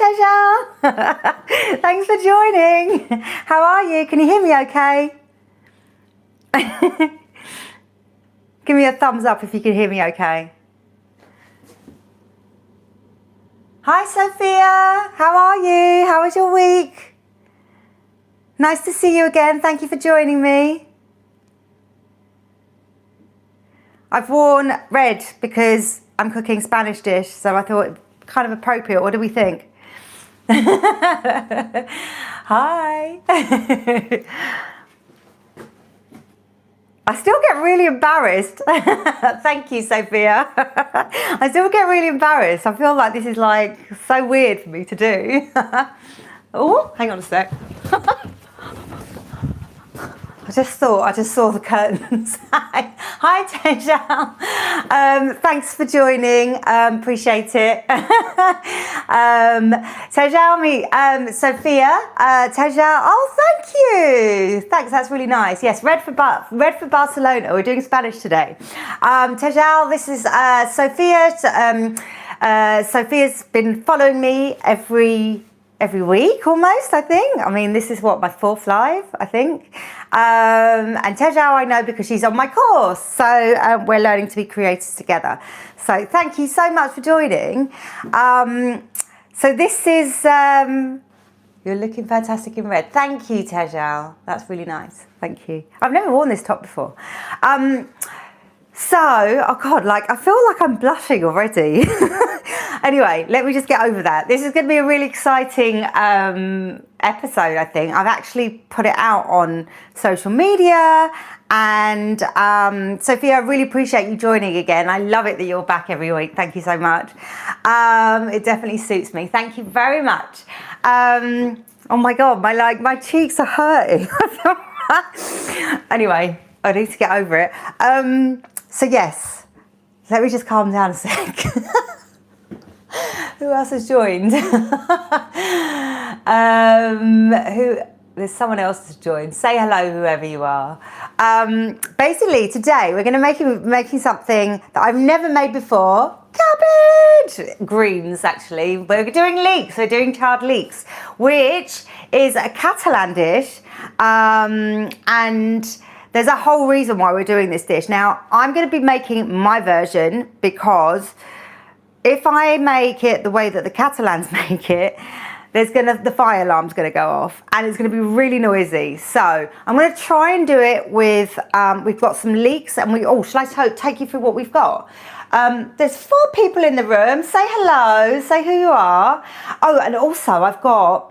Tejal. Thanks for joining. How are you? Can you hear me okay? Give me a thumbs up if you can hear me okay. Hi Sophia, how are you? How was your week? Nice to see you again. Thank you for joining me. I've worn red because I'm cooking Spanish dish, so I thought kind of appropriate. What do we think? Hi. I still get really embarrassed. Thank you, Sophia. I still get really embarrassed. I feel like this is like so weird for me to do. Oh, hang on a sec. I just saw the curtains. Hi, Tejal. Thanks for joining. Appreciate it. Tejal, Sophia, Tejal. Oh, thank you. Thanks. That's really nice. Yes, red for Barcelona. We're doing Spanish today. Tejal, this is Sophia. Sophia's been following me every week almost, I think. I mean, this is what, my 4th live, I think. And Tejal I know because she's on my course. So we're learning to be creators together. So thank you so much for joining. So this is, you're looking fantastic in red. Thank you, Tejal. That's really nice. Thank you. I've never worn this top before. So, oh God, like I feel like I'm blushing already. Anyway, let me just get over that. This is going to be a really exciting episode, I think. I've actually put it out on social media. And Sophia, I really appreciate you joining again. I love it that you're back every week. Thank you so much. It definitely suits me. Thank you very much. Oh my God, my cheeks are hurting. Anyway, I need to get over it. So yes, let me just calm down a sec. Who else has joined? There's someone else that's joined. Say hello, whoever you are. Basically, today we're going to making something that I've never made before. Cabbage! Greens, actually. We're doing leeks. We're doing charred leeks, which is a Catalan dish. And there's a whole reason why we're doing this dish. Now, I'm going to be making my version because if I make it the way that the Catalans make it, the fire alarm's going to go off and it's going to be really noisy. So I'm going to try and do it with, we've got some leeks and shall I take you through what we've got? There's 4 people in the room. Say hello, say who you are. Oh, and also I've got,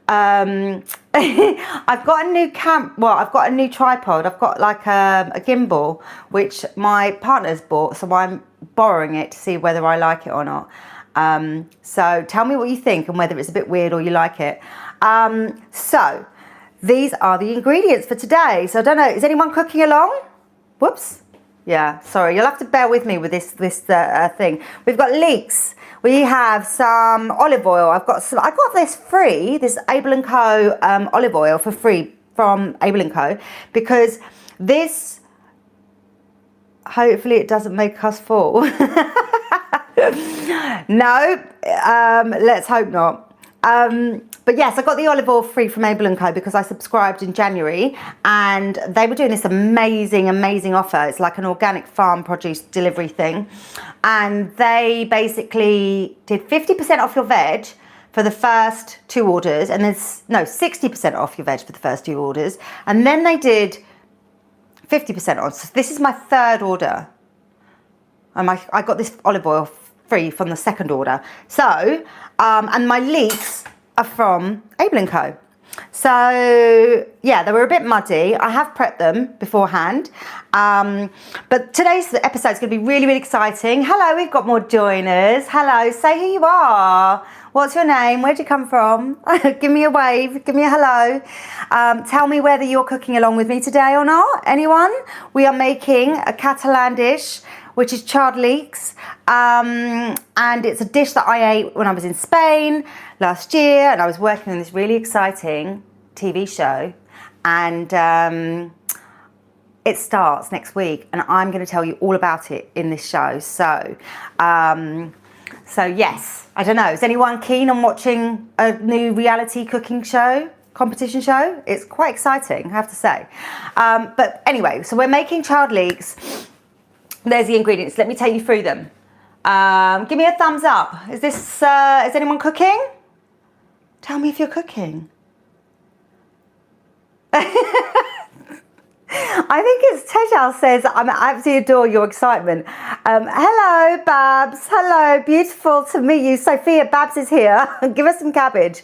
I've got a new I've got a new tripod. I've got like a gimbal, which my partner's bought. So I'm borrowing it to see whether I like it or not. So tell me what you think and whether it's a bit weird or you like it. So these are the ingredients for today. So I don't know, is anyone cooking along? Whoops. Yeah, sorry, you'll have to bear with me with this thing. We've got leeks. We have some olive oil. I got this free, this Able & Co. Olive oil for free from Able & Co. because this, hopefully it doesn't make us fall. No, let's hope not. But yes, I got the olive oil free from Able & Co. because I subscribed in January and they were doing this amazing offer. It's like an organic farm produce delivery thing. And they basically did 50% off your veg for the first 2 orders. And there's, no, 60% off your veg for the first 2 orders. And then they did 50% off. So this is my 3rd order. And I got this olive oil free from the 2nd order. So, and my leeks are from Able & Co. So yeah, they were a bit muddy. I have prepped them beforehand. But today's episode is going to be really, really exciting. Hello, we've got more joiners. Hello, say who you are. What's your name? Where'd you come from? Give me a wave. Give me a hello. Tell me whether you're cooking along with me today or not. Anyone? We are making a Catalan dish, which is charred leeks. And it's a dish that I ate when I was in Spain last year. And I was working on this really exciting TV show. And it starts next week. And I'm going to tell you all about it in this show. So So yes, I don't know. Is anyone keen on watching a new reality cooking show, competition show? It's quite exciting, I have to say. But anyway, so we're making charred leeks. There's the ingredients. Let me take you through them. Give me a thumbs up. Is anyone cooking? Tell me if you're cooking. I think it's Tejal says, I absolutely adore your excitement. Hello, Babs. Hello, beautiful to meet you. Sophia, Babs is here. Give us some cabbage.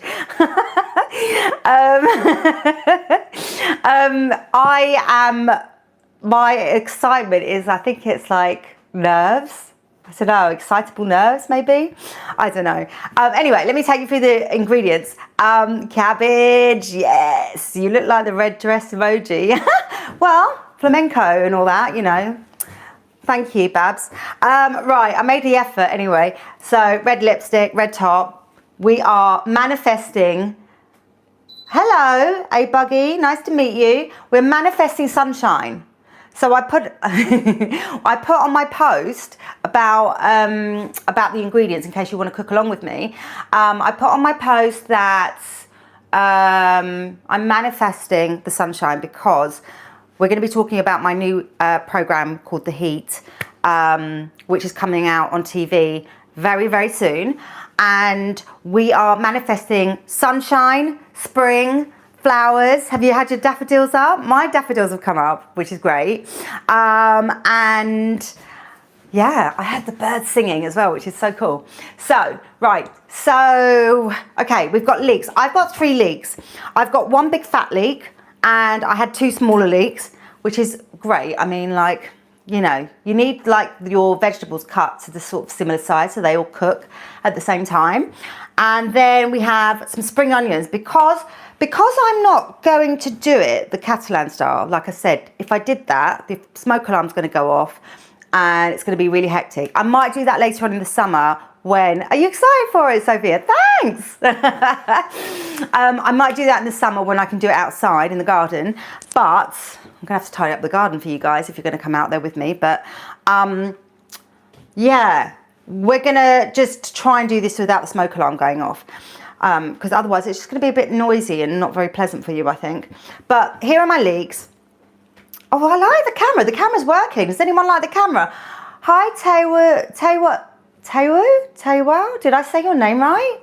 My excitement is, I think it's like nerves. I don't know, excitable nerves maybe? I don't know. Anyway, let me take you through the ingredients. Cabbage, yes. You look like the red dress emoji. Well, flamenco and all that, you know. Thank you, Babs. Right, I made the effort anyway. So red lipstick, red top. We are manifesting. Hello, A Buggy, nice to meet you. We're manifesting sunshine. So I put on my post about the ingredients in case you want to cook along with me. I put on my post that I'm manifesting the sunshine because we're going to be talking about my new program called The Heat, which is coming out on TV very, very soon. And we are manifesting sunshine, spring, flowers. Have you had your daffodils up? My daffodils have come up, which is great. And yeah, I had the birds singing as well, which is so cool. So, right. So, okay, we've got leeks. I've got 3 leeks. I've got 1 big fat leek and I had 2 smaller leeks, which is great. I mean, like, you know, you need like your vegetables cut to the sort of similar size so they all cook at the same time. And then we have some spring onions because I'm not going to do it the Catalan style. Like I said, if I did that, the smoke alarm's going to go off and it's going to be really hectic. I might do that later on in the summer when... Are you excited for it, Sophia? Thanks! I might do that in the summer when I can do it outside in the garden. But I'm going to have to tidy up the garden for you guys if you're going to come out there with me. But yeah, we're going to just try and do this without the smoke alarm going off. Because otherwise it's just going to be a bit noisy and not very pleasant for you, I think. But here are my leeks. Oh, I like the camera. The camera's working. Does anyone like the camera? Hi, Tewu? Did I say your name right?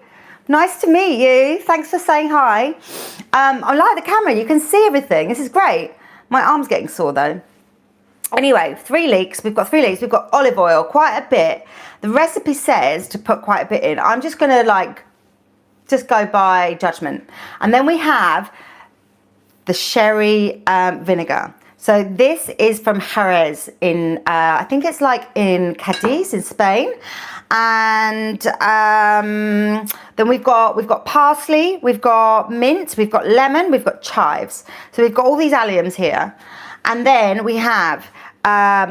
Nice to meet you. Thanks for saying hi. I like the camera. You can see everything. This is great. My arm's getting sore though. Anyway, 3 leeks. We've got 3 leeks. We've got olive oil, quite a bit. The recipe says to put quite a bit in. I'm just going to just go by judgment. And then we have the sherry vinegar. So this is from Jerez in, I think it's like in Cadiz in Spain. And then we've got parsley, we've got mint, we've got lemon, we've got chives. So we've got all these alliums here. And then we have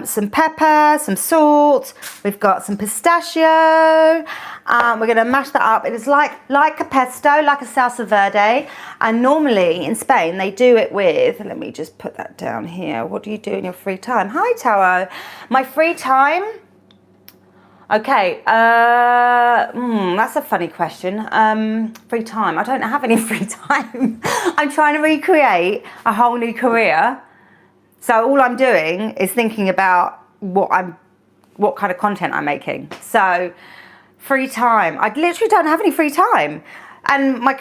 some pepper, some salt, we've got some pistachio. We're going to mash that up. It is like a pesto, like a salsa verde. And normally in Spain, they do it with, let me just put that down here. What do you do in your free time? Hi, Tao. My free time? Okay, that's a funny question. Free time. I don't have any free time. I'm trying to recreate a whole new career. So all I'm doing is thinking about what kind of content I'm making. So free time. I literally don't have any free time. And my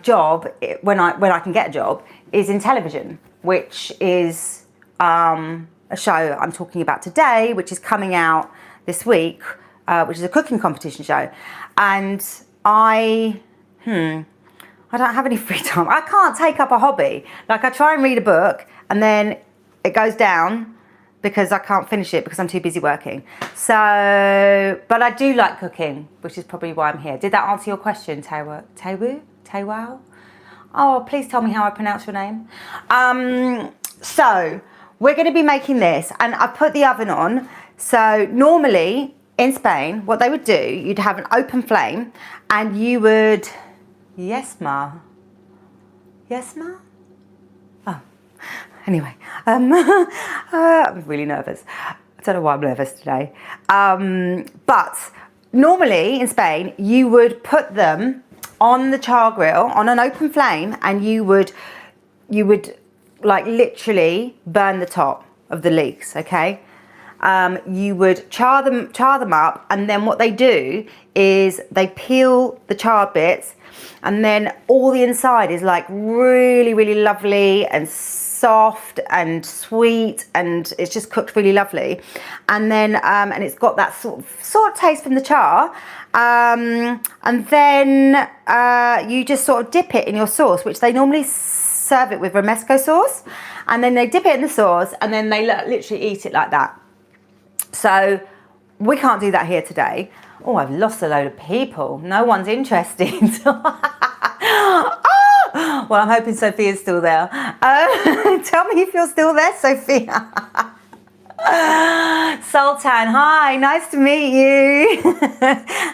job, when I can get a job, is in television, which is a show I'm talking about today, which is coming out this week, which is a cooking competition show. And I don't have any free time. I can't take up a hobby. Like I try and read a book and then it goes down because I can't finish it because I'm too busy working. So, but I do like cooking, which is probably why I'm here. Did that answer your question, Tewu? Oh, please tell me how I pronounce your name. So we're going to be making this and I put the oven on. So normally in Spain, what they would do, you'd have an open flame and you would... Yes, ma. Yes, ma? Oh, anyway, I'm really nervous. Don't know why I'm nervous today. But normally in Spain, you would put them on the char grill on an open flame, and you would like literally burn the top of the leeks, okay? You would char them up, and then what they do is they peel the charred bits, and then all the inside is like really, really lovely and soft and sweet, and it's just cooked really lovely. And then and it's got that sort of taste from the char. And then you just sort of dip it in your sauce, which they normally serve it with romesco sauce, and then they dip it in the sauce, and then they literally eat it like that. So we can't do that here today. Oh, I've lost a load of people. No one's interested. Oh, well, I'm hoping Sophia's still there. Tell me if you're still there, Sophia. Sultan, hi, nice to meet you.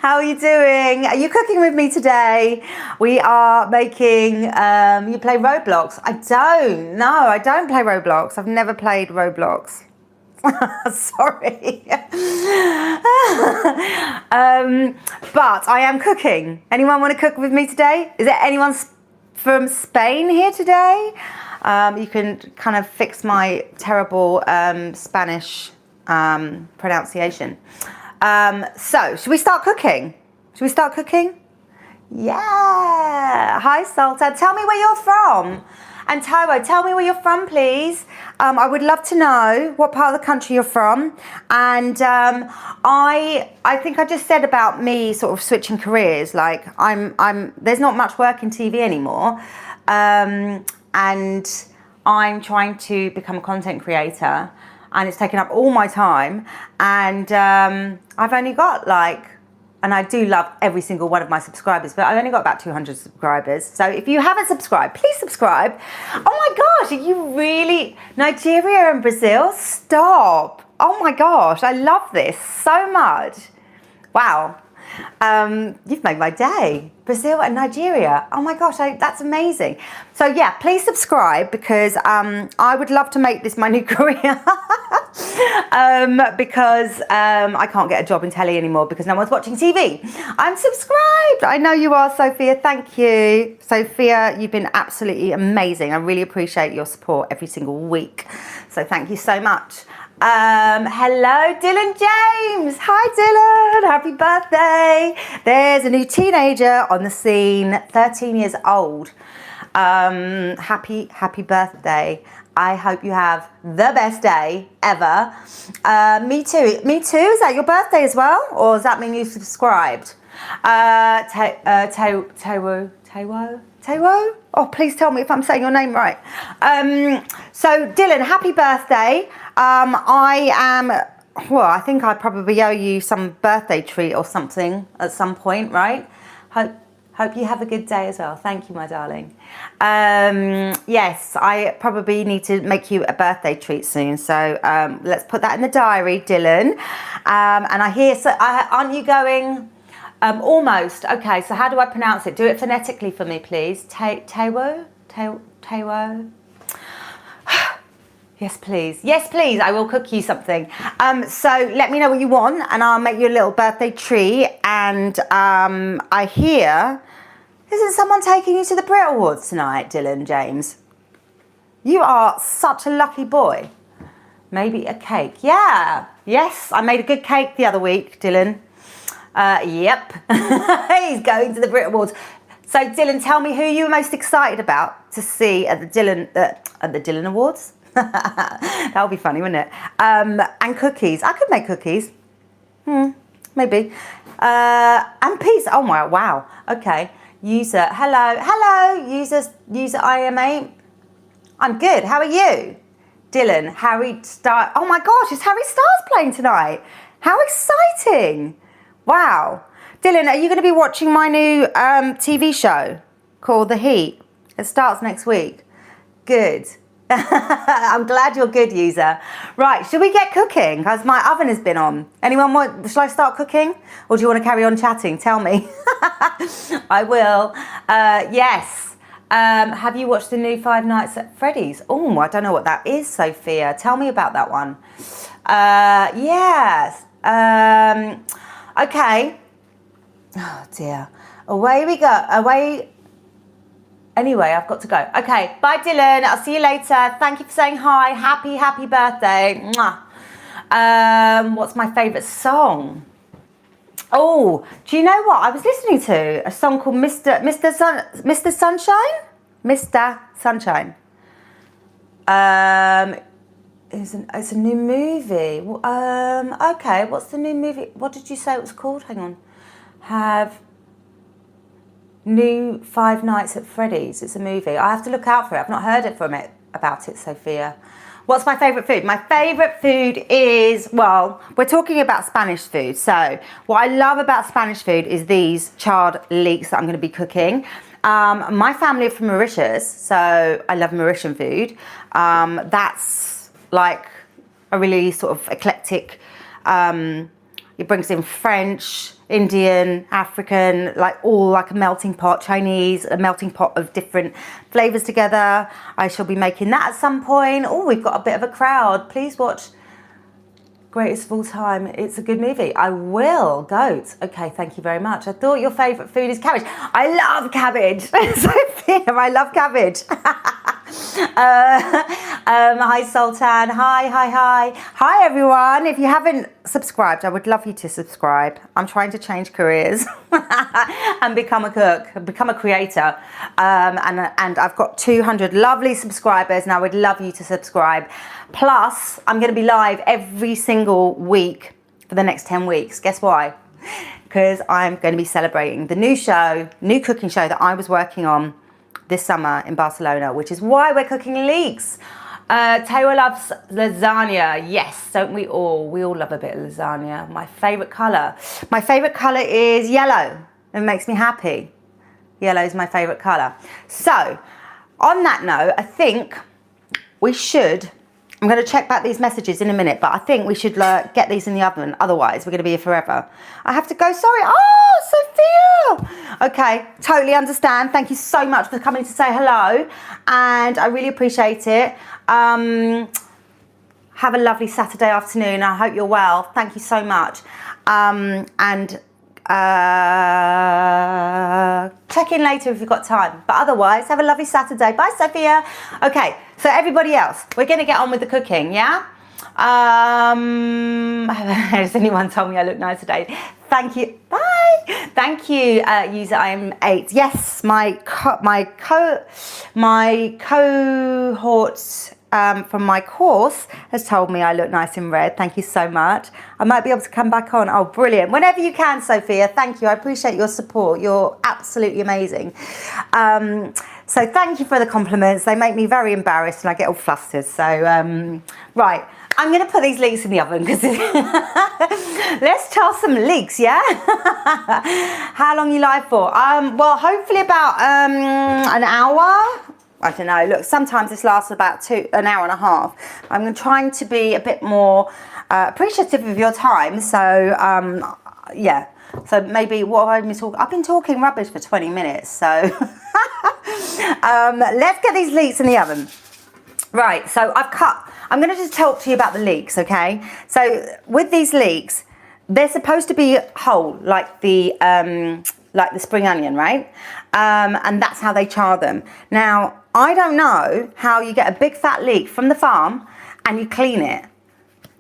How are you doing? Are you cooking with me today? We are making, you play Roblox? I don't play Roblox. I've never played Roblox. Sorry. But I am cooking. Anyone want to cook with me today? Is there anyone from Spain here today? You can kind of fix my terrible Spanish pronunciation. So, should we start cooking? Yeah. Hi, Sultan. Tell me where you're from. And Taiwo, tell me where you're from, please. I would love to know what part of the country you're from. And I think I just said about me sort of switching careers. Like there's not much work in TV anymore. And I'm trying to become a content creator, and it's taken up all my time. And I've only got and I do love every single one of my subscribers, but I've only got about 200 subscribers. So if you haven't subscribed, please subscribe. Oh my gosh, are you really? Nigeria and Brazil? Stop. Oh my gosh, I love this so much. Wow. You've made my day. Brazil and Nigeria. Oh my gosh, that's amazing. So yeah, please subscribe, because I would love to make this my new career. Because I can't get a job in telly anymore because no one's watching TV. I'm subscribed. I know you are, Sophia. Thank you. Sophia, you've been absolutely amazing. I really appreciate your support every single week. So thank you so much. Hello, Dylan James. Hi, Dylan. Happy birthday. There's a new teenager on the scene, 13 years old. Happy birthday. I hope you have the best day ever. Me too. Is that your birthday as well? Or does that mean you subscribed? Tewo? Oh, please tell me if I'm saying your name right. So Dylan, happy birthday. I think I probably owe you some birthday treat or something at some point, right? Hope you have a good day as well. Thank you, my darling. Yes, I probably need to make you a birthday treat soon. So let's put that in the diary, Dylan. And I hear, aren't you going? Almost. Okay, so how do I pronounce it? Do it phonetically for me, please. Tewo? Yes, please. Yes, please. I will cook you something. So let me know what you want, and I'll make you a little birthday treat. And I hear, isn't someone taking you to the Brit Awards tonight, Dylan James? You are such a lucky boy. Maybe a cake. Yeah. Yes, I made a good cake the other week, Dylan. Yep. He's going to the Brit Awards. So Dylan, tell me who you were most excited about to see at the Dylan Awards. That would be funny, wouldn't it? And cookies. I could make cookies. Maybe. And pizza. Oh my, wow. Okay. User. Hello. User IM8. I'm good. How are you? Dylan, Harry Styles. Oh my gosh, is Harry Styles playing tonight? How exciting. Wow. Dylan, are you going to be watching my new TV show called The Heat? It starts next week. Good. I'm glad you're good, user. Right, should we get cooking? Because my oven has been on. Shall I start cooking? Or do you want to carry on chatting? Tell me. I will. Yes. Have you watched the new Five Nights at Freddy's? Oh, I don't know what that is, Sophia. Tell me about that one. Yes. Okay. Oh dear. Away we go. Away. Anyway, I've got to go. Okay. Bye, Dylan. I'll see you later. Thank you for saying hi. Happy birthday. Mwah. What's my favourite song? Oh, do you know what? I was listening to a song called Mr. Sunshine? Mr. Sunshine. It's a new movie. Okay, what's the new movie? What did you say it was called? Hang on. Have new Five Nights at Freddy's. It's a movie. I have to look out for it. I've not heard about it, Sophia. What's my favourite food? My favourite food is, well, we're talking about Spanish food. So what I love about Spanish food is these charred leeks that I'm going to be cooking. My family are from Mauritius, so I love Mauritian food. That's like a really sort of eclectic, it brings in French, Indian, African, like all like a melting pot, Chinese, a melting pot of different flavours together. I shall be making that at some point. Oh, we've got a bit of a crowd. Please watch Greatest of All Time. It's a good movie. I will. Goat. Okay, thank you very much. I thought your favourite food is cabbage. I love cabbage. Sophia, I love cabbage. Hi Sultan. Hi everyone. If you haven't subscribed, I would love you to subscribe. I'm trying to change careers and become a cook, become a creator. And I've got 200 lovely subscribers and I would love you to subscribe. Plus, I'm going to be live every single week for the next 10 weeks. Guess why? Because I'm going to be celebrating the new cooking show that I was working on this summer in Barcelona, which is why we're cooking leeks. Taylor loves lasagna. Yes, don't we all? We all love a bit of lasagna. My favourite colour. My favourite colour is yellow. It makes me happy. Yellow is my favourite colour. So, on that note, I think we should, I'm going to check back these messages in a minute, but I think we should get these in the oven. Otherwise, we're going to be here forever. I have to go. Sorry. Oh, Sophia. Okay, totally understand. Thank you so much for coming to say hello. And I really appreciate it. Have a lovely Saturday afternoon. I hope you're well. Thank you so much. Check in later if you've got time. But otherwise, have a lovely Saturday. Bye, Sophia. Okay, so everybody else, we're going to get on with the cooking, yeah? Has anyone told me I look nice today? Thank you. Bye. Thank you, user IM8. Yes, my cohort from my course has told me I look nice in red. Thank you so much. I might be able to come back on. Oh, brilliant. Whenever you can, Sophia. Thank you. I appreciate your support. You're absolutely amazing. So thank you for the compliments. They make me very embarrassed and I get all flustered. So, right. I'm going to put these leeks in the oven because let's toss some leeks, yeah? How long you live for? Well, hopefully about an hour. I don't know. Look, sometimes this lasts about an hour and a half. I'm trying to be a bit more appreciative of your time. So, yeah. So maybe what have I been talking? I've been talking rubbish for 20 minutes. So let's get these leeks in the oven. Right. So I'm going to just talk to you about the leeks, okay? So with these leeks, they're supposed to be whole, like the spring onion, right? And that's how they char them. Now, I don't know how you get a big fat leek from the farm and you clean it,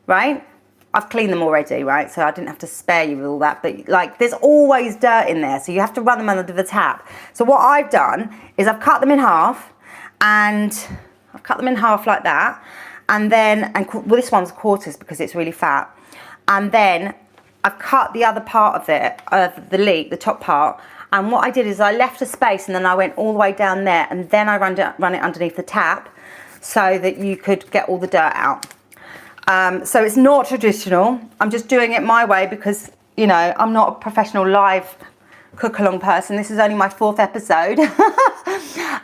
right? I've cleaned them already, right? So I didn't have to spare you with all that. But like, there's always dirt in there, so you have to run them under the tap. So what I've done is I've cut them in half, and I've cut them in half like that. And then, well, this one's quarters because it's really fat. And then I've cut the other part of it, of the leek, the top part. And what I did is I left a space and then I went all the way down there and then I run it underneath the tap so that you could get all the dirt out. So it's not traditional. I'm just doing it my way because, you know, I'm not a professional live cook-along person. This is only my 4th episode.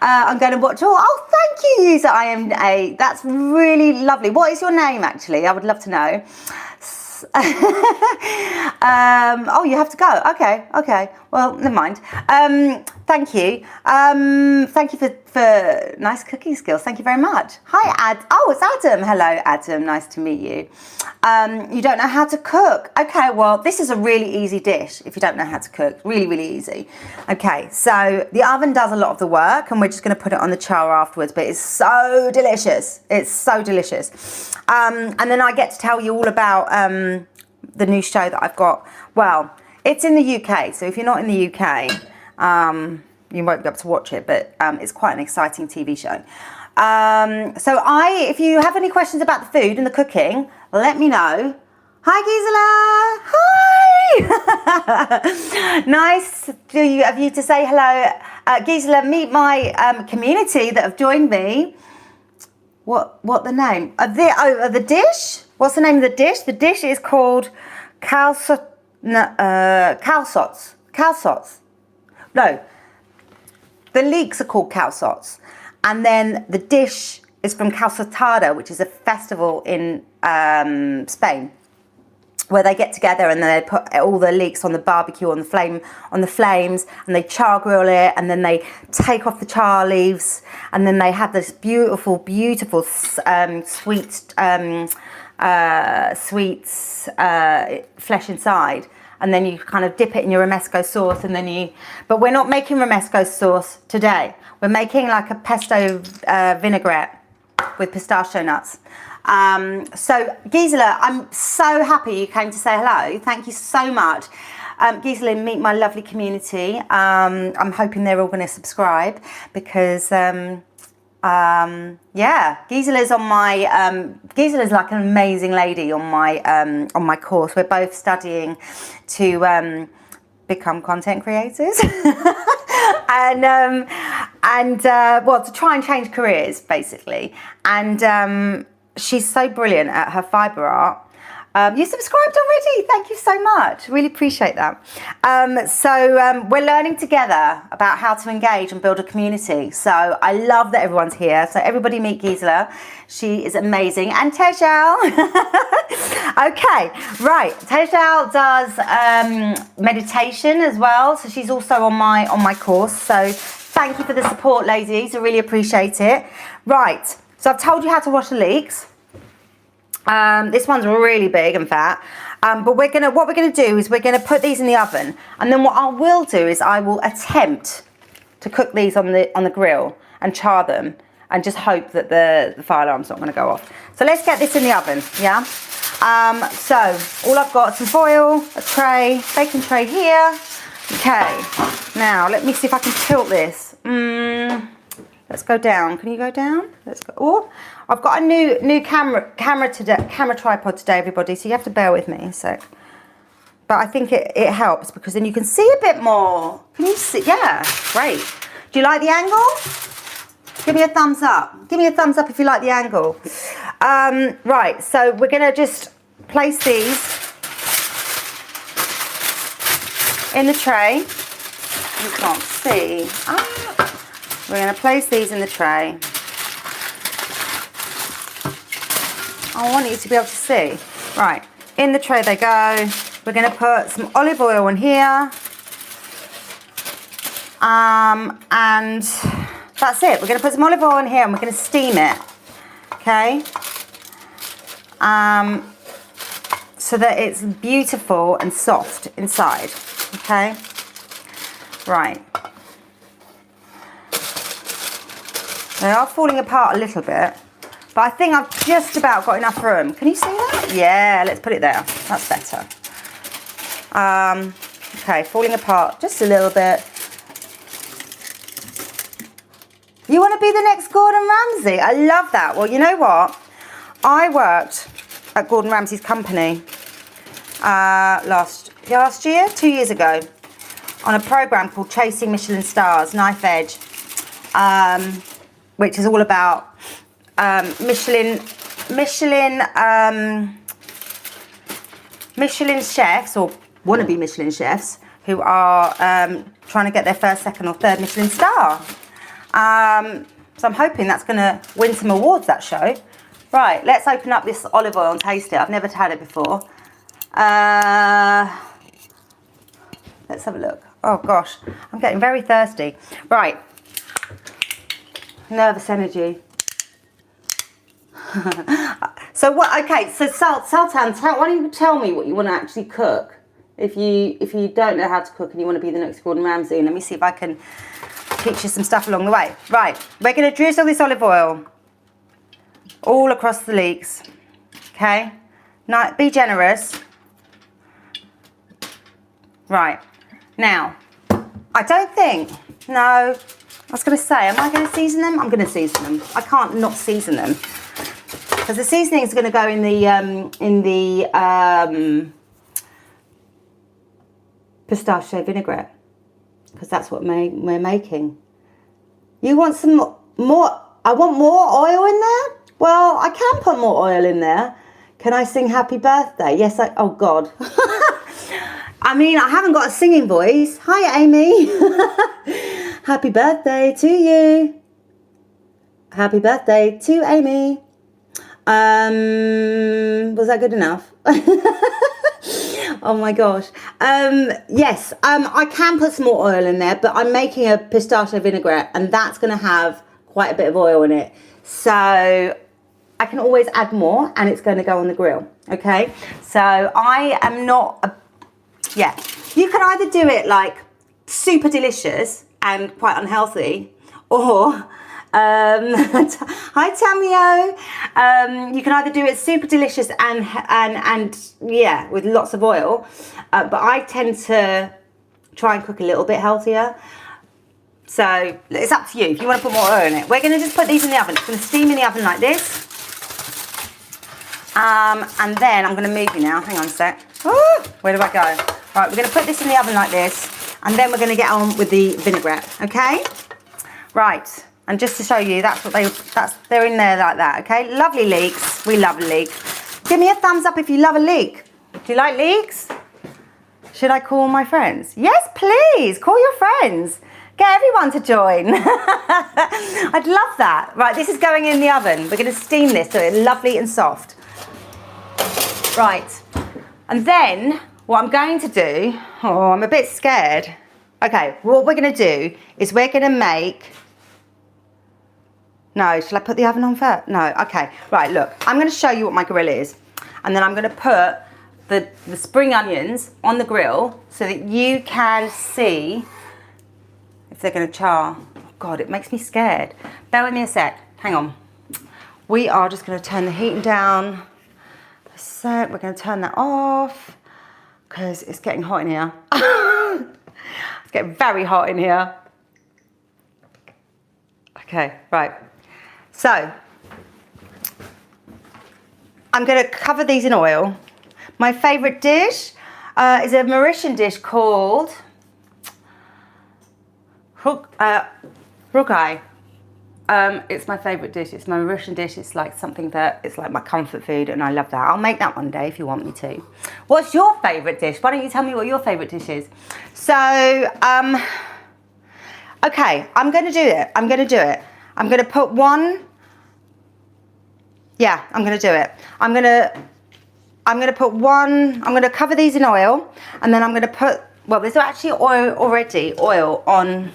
I'm going to watch all. Oh, thank you, user IM8. That's really lovely. What is your name, actually? I would love to know. Oh, you have to go. Okay. Well, well, never mind. Thank you. Thank you for nice cooking skills. Thank you very much. Hi, oh, it's Adam. Hello, Adam. Nice to meet you. You don't know how to cook. Okay, well, this is a really easy dish if you don't know how to cook. Really, really easy. Okay, so the oven does a lot of the work and we're just going to put it on the char afterwards, but it's so delicious. It's so delicious. And then I get to tell you all about the new show that I've got. Well, it's in the UK, so if you're not in the UK, you won't be able to watch it, but it's quite an exciting TV show. So if you have any questions about the food and the cooking, let me know. Hi, Gisela. Hi. Nice of you to say hello. Gisela, meet my community that have joined me. What the name of the dish? What's the name of the dish? The dish is called calçots. No, the leeks are called calçots, and then the dish is from calçotada, which is a festival in Spain, where they get together and then they put all the leeks on the barbecue on the flames, and they char grill it, and then they take off the char leaves, and then they have this beautiful sweet flesh inside. And then you kind of dip it in your romesco sauce, and then but we're not making romesco sauce today. We're making like a pesto vinaigrette with pistachio nuts. So Gisela, I'm so happy you came to say hello. Thank you so much. Gisela, meet my lovely community. I'm hoping they're all going to subscribe because yeah, Gisela's on my Gisela's like an amazing lady on my course. We're both studying to become content creators and well, to try and change careers basically. And she's so brilliant at her fibre art. You subscribed already. Thank you so much. Really appreciate that. So we're learning together about how to engage and build a community. So I love that everyone's here. So everybody meet Gisela. She is amazing. And Tejal. Okay, right. Tejal does meditation as well. So she's also on my course. So thank you for the support, ladies. I really appreciate it. Right. So I've told you how to wash the leeks. This one's really big and fat, but what we're gonna do is we're gonna put these in the oven, and then what I will do is I will attempt to cook these on the grill and char them, and just hope that the fire alarm's not gonna go off. So let's get this in the oven, yeah. So all I've got some foil, a tray, baking tray here. Okay, now let me see if I can tilt this. Let's go down. Can you go down? Let's go. Oh, I've got a new camera tripod today, everybody. So you have to bear with me a sec. But I think it helps because then you can see a bit more. Can you see? Yeah, great. Do you like the angle? Give me a thumbs up. Give me a thumbs up if you like the angle. Right. So we're gonna just place these in the tray. You can't see. We're going to place these in the tray. I want you to be able to see. Right, in the tray they go. We're going to put some olive oil in here. And that's it. We're going to put some olive oil in here and we're going to steam it. Okay? So that it's beautiful and soft inside. Okay? Right. They are falling apart a little bit, but I think I've just about got enough room. Can you see that? Yeah, let's put it there. That's better. Okay, falling apart just a little bit. You want to be the next Gordon Ramsay? I love that. Well, you know what? I worked at Gordon Ramsay's company last year, 2 years ago, on a program called Chasing Michelin Stars, Knife Edge. Which is all about Michelin chefs, or wannabe Michelin chefs, who are trying to get their first, second or third Michelin star. So I'm hoping that's going to win some awards, that show. Right, let's open up this olive oil and taste it. I've never had it before. Let's have a look. Oh gosh, I'm getting very thirsty. Right. Nervous energy. So what? Okay, so Sultan, why don't you tell me what you want to actually cook? If you don't know how to cook and you want to be the next Gordon Ramsay, let me see if I can teach you some stuff along the way. Right, we're going to drizzle this olive oil all across the leeks. Okay, now be generous. Right, now I don't think, no, I was going to say, am I going to season them? I'm going to season them. I can't not season them because the seasoning is going to go in the pistachio vinaigrette, because that's what we're making. You want some more? I want more oil in there? Well, I can put more oil in there. Can I sing happy birthday? Yes, oh God. I mean, I haven't got a singing voice. Hi, Amy. Happy birthday to you. Happy birthday to Amy. Was that good enough? Oh my gosh. Yes, I can put some more oil in there, but I'm making a pistachio vinaigrette and that's going to have quite a bit of oil in it. So I can always add more and it's going to go on the grill. Okay. So I am not, yeah, you can either do it like super delicious and quite unhealthy, or hi Tamio. You can either do it super delicious and yeah, with lots of oil, but I tend to try and cook a little bit healthier. So it's up to you if you want to put more oil in it. We're going to just put these in the oven. It's going to steam in the oven like this. And then I'm going to move you now. Hang on a sec. Ooh, where do I go? Right, we're going to put this in the oven like this, and then we're going to get on with the vinaigrette. Okay. Right. And just to show you, they're in there like that, okay? Lovely leeks. We love leeks. Give me a thumbs up if you love a leek. Do you like leeks? Should I call my friends? Yes, please. Call your friends. Get everyone to join. I'd love that. Right, this is going in the oven. We're going to steam this so it's lovely and soft. Right. And then what I'm going to do, oh, I'm a bit scared. Okay, what we're going to do is we're going to make... No, shall I put the oven on first? No, okay. Right, look, I'm going to show you what my grill is. And then I'm going to put the spring onions on the grill so that you can see if they're going to char. Oh, God, it makes me scared. Bear with me a sec. Hang on. We are just going to turn the heating down a sec. We're going to turn that off because it's getting hot in here. It's getting very hot in here. Okay, right. So, I'm going to cover these in oil. My favourite dish is a Mauritian dish called rugai. It's my favourite dish. It's my Mauritian dish. It's like something that, it's like my comfort food and I love that. I'll make that one day if you want me to. What's your favourite dish? Why don't you tell me what your favourite dish is? So, okay, I'm going to do it. I'm going to put one. Yeah, I'm going to do it. I'm going to put one. I'm going to cover these in oil, and then I'm going to put. Well, there's actually oil on.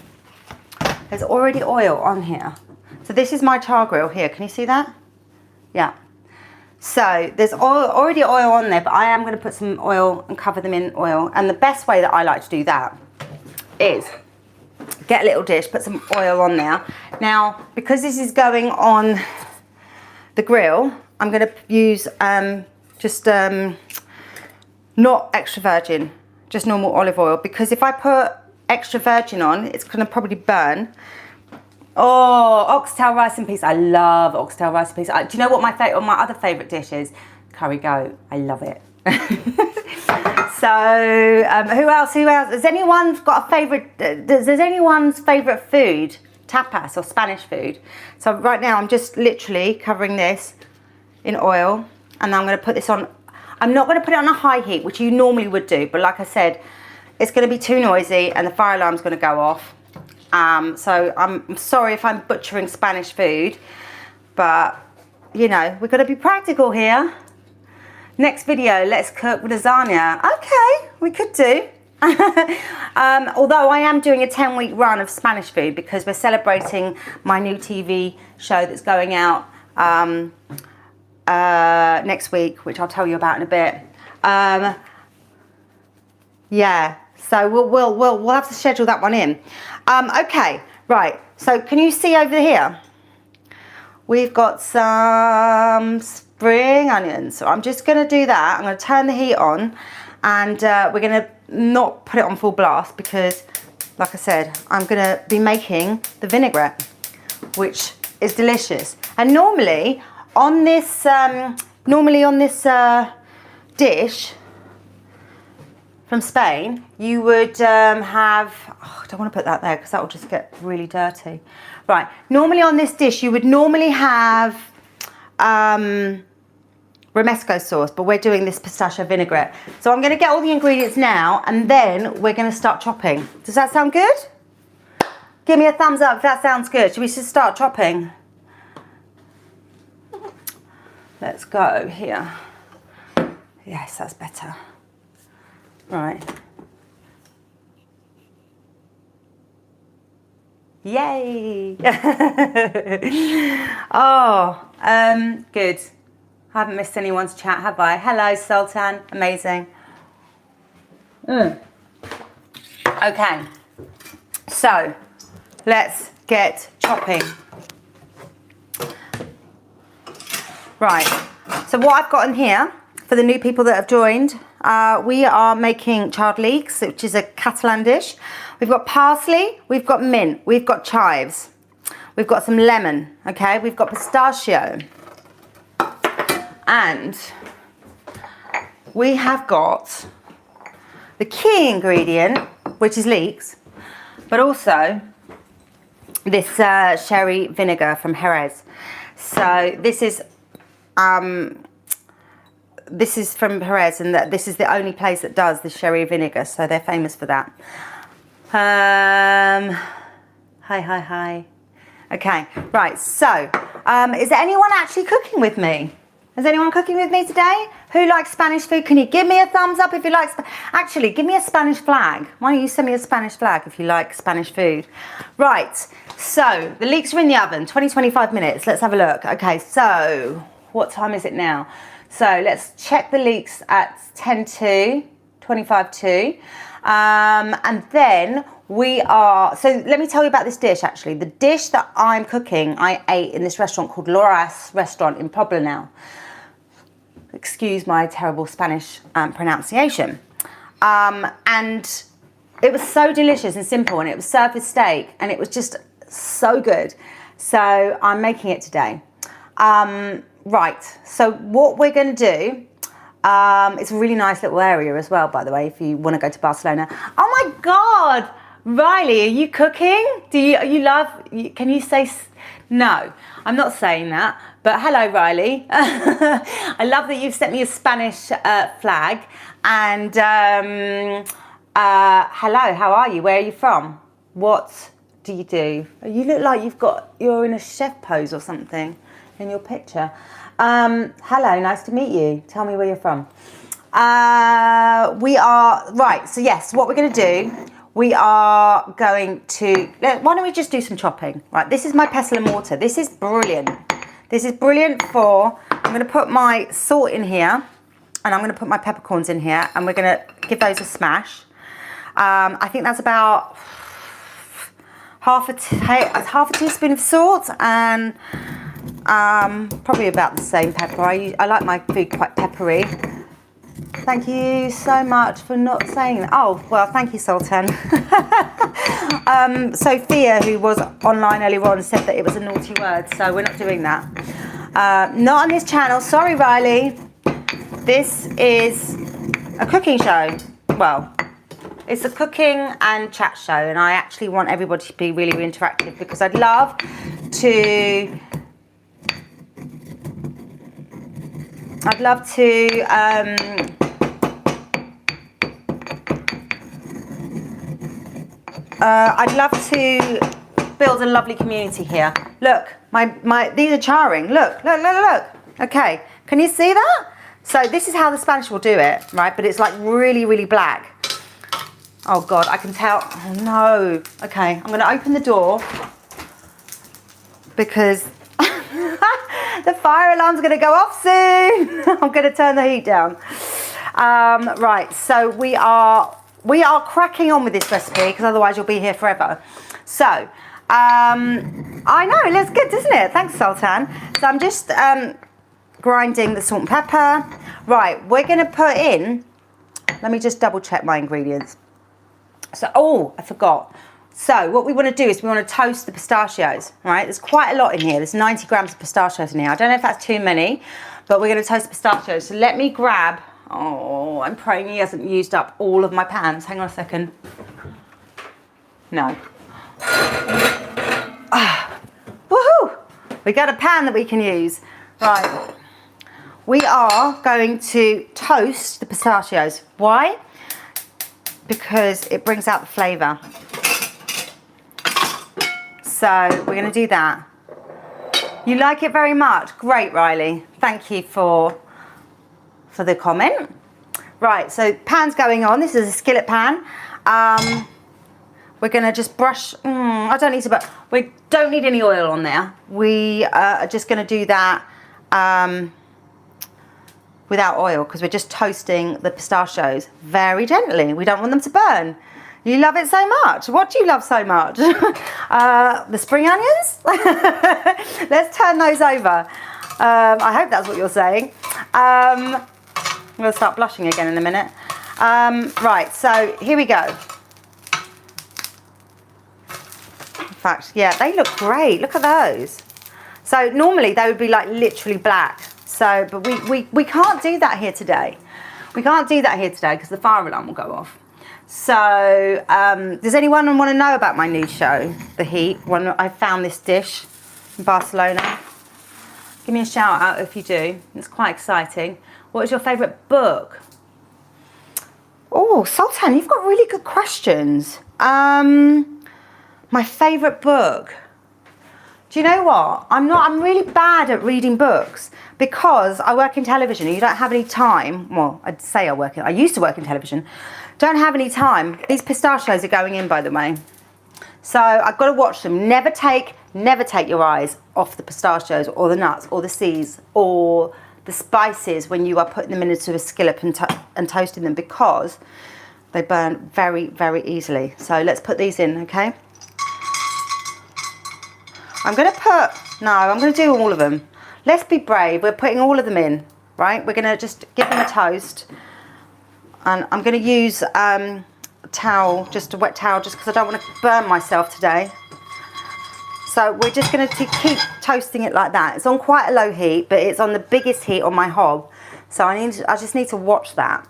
There's already oil on here. So this is my char grill here. Can you see that? Yeah. So there's already oil on there, but I am going to put some oil and cover them in oil. And the best way that I like to do that is get a little dish, put some oil on there. Now, because this is going on the grill, I'm going to use not extra virgin, just normal olive oil, because if I put extra virgin on, it's going to probably burn. Oh, oxtail rice and peas. I love oxtail rice and peas. Do you know what my other favourite dish is? Curry goat. I love it. So, who else? Has anyone got a favourite? Does anyone's favourite food tapas or Spanish food? So right now I'm just literally covering this in oil, and I'm going to put this on. I'm not going to put it on a high heat, which you normally would do, but like I said, it's going to be too noisy and the fire alarm's going to go off. So I'm sorry if I'm butchering Spanish food, but you know, we've got to be practical here. Next video, let's cook lasagna. Okay, we could do. Although I am doing a 10-week run of Spanish food because we're celebrating my new TV show that's going out next week, which I'll tell you about in a bit. Yeah, so we'll have to schedule that one in. Okay, right. So can you see over here? We've got some spring onions. So I'm just going to do that. I'm going to turn the heat on, and we're going to not put it on full blast because, like I said, I'm going to be making the vinaigrette, which is delicious. And normally on this dish from Spain, you would have, oh, I don't want to put that there because that will just get really dirty. Right, normally on this dish, you would normally have romesco sauce, but we're doing this pistachio vinaigrette. So I'm going to get all the ingredients now, and then we're going to start chopping. Does that sound good? Give me a thumbs up if that sounds good. Should we just start chopping? Let's go here. Yes, that's better. Right. Yay! Oh, good. I haven't missed anyone's chat, have I? Hello, Sultan. Amazing. Okay. So, let's get chopping. Right. So what I've got in here, for the new people that have joined, we are making charred leeks, which is a Catalan dish. We've got parsley, we've got mint, we've got chives, we've got some lemon, okay? We've got pistachio. And we have got the key ingredient, which is leeks, but also this sherry vinegar from Jerez. So this is from Jerez, and this is the only place that does the sherry vinegar, so they're famous for that. Hi. Okay, right, so is there anyone actually cooking with me? Is anyone cooking with me today? Who likes Spanish food? Can you give me a thumbs up if you like actually, give me a Spanish flag. Why don't you send me a Spanish flag if you like Spanish food? Right, so the leeks are in the oven, 20-25 minutes. Let's have a look. Okay, so what time is it now? So let's check the leeks at 10 to 25 to. And then we are, so let me tell you about this dish actually. The dish that I'm cooking, I ate in this restaurant called Laura's restaurant in Poblenou. Excuse my terrible Spanish pronunciation. And it was so delicious and simple, and it was served with steak, and it was just so good. So I'm making it today. Right, so what we're going to do, it's a really nice little area as well, by the way, if you want to go to Barcelona. Oh my God, Riley, are you cooking? Can you say, no, I'm not saying that, but hello, Riley. I love that you've sent me a Spanish flag, and hello, how are you? Where are you from? What do you do? You look like you're in a chef pose or something in your picture. Hello, nice to meet you. Tell me where you're from. We are, right, so yes, what we're going to do, we are going to, why don't we just do some chopping? Right, this is my pestle and mortar. This is brilliant. This is brilliant for, I'm going to put my salt in here, and I'm going to put my peppercorns in here, and we're going to give those a smash. I think that's about half a teaspoon of salt, and probably about the same pepper. I like my food quite peppery. Thank you so much for not saying that. Oh, well, thank you, Sultan. Sophia, who was online earlier on, said that it was a naughty word, so we're not doing that. Not on this channel. Sorry, Riley. This is a cooking show. Well, it's a cooking and chat show, and I actually want everybody to be really interactive because I'd love to build a lovely community here. Look, these are charring. Look. Okay, can you see that? So this is how the Spanish will do it, right? But it's like really, really black. Oh God, I can tell. Oh no. Okay, I'm gonna open the door because the fire alarm's gonna go off soon. I'm gonna turn the heat down. Right, so we are cracking on with this recipe because otherwise you'll be here forever. So, I know, it looks good, doesn't it? Thanks, Sultan. So I'm just grinding the salt and pepper. Right, we're gonna put in, let me just double check my ingredients. So, oh, I forgot. So what we want to do is we want to toast the pistachios, right? There's quite a lot in here. There's 90 grams of pistachios in here. I don't know if that's too many, but we're going to toast the pistachios. So let me grab, oh, I'm praying he hasn't used up all of my pans. Hang on a second. No. Woohoo! We got a pan that we can use. Right. We are going to toast the pistachios. Why? Because it brings out the flavour. So we're going to do that. You like it very much? Great, Riley. Thank you for the comment. Right, so pan's going on. This is a skillet pan. We're going to just brush. I don't need to, but we don't need any oil on there. We are just going to do that without oil because we're just toasting the pistachios very gently. We don't want them to burn. You love it so much. What do you love so much? The spring onions? Let's turn those over. I hope that's what you're saying. I'm going to start blushing again in a minute. Right, so here we go. In fact, yeah, they look great. Look at those. So normally they would be like literally black. So, but we can't do that here today. We can't do that here today because the fire alarm will go off. So, does anyone want to know about my new show, The Heat? When I found this dish in Barcelona. Give me a shout out if you do. It's quite exciting. What is your favourite book? Oh, Sultan, you've got really good questions. My favourite book. Do you know what? I'm really bad at reading books because I work in television and you don't have any time. Well, I used to work in television. Don't have any time. These pistachios are going in, by the way. So I've got to watch them. Never take your eyes off the pistachios or the nuts or the seeds or the spices when you are putting them into a skillet and toasting them because they burn very, very easily. So let's put these in, okay? I'm going to do all of them. Let's be brave. We're putting all of them in, right? We're going to just give them a toast. And I'm going to use a towel, just a wet towel, just because I don't want to burn myself today. So we're just going to keep toasting it like that. It's on quite a low heat, but it's on the biggest heat on my hob. So I just need to watch that.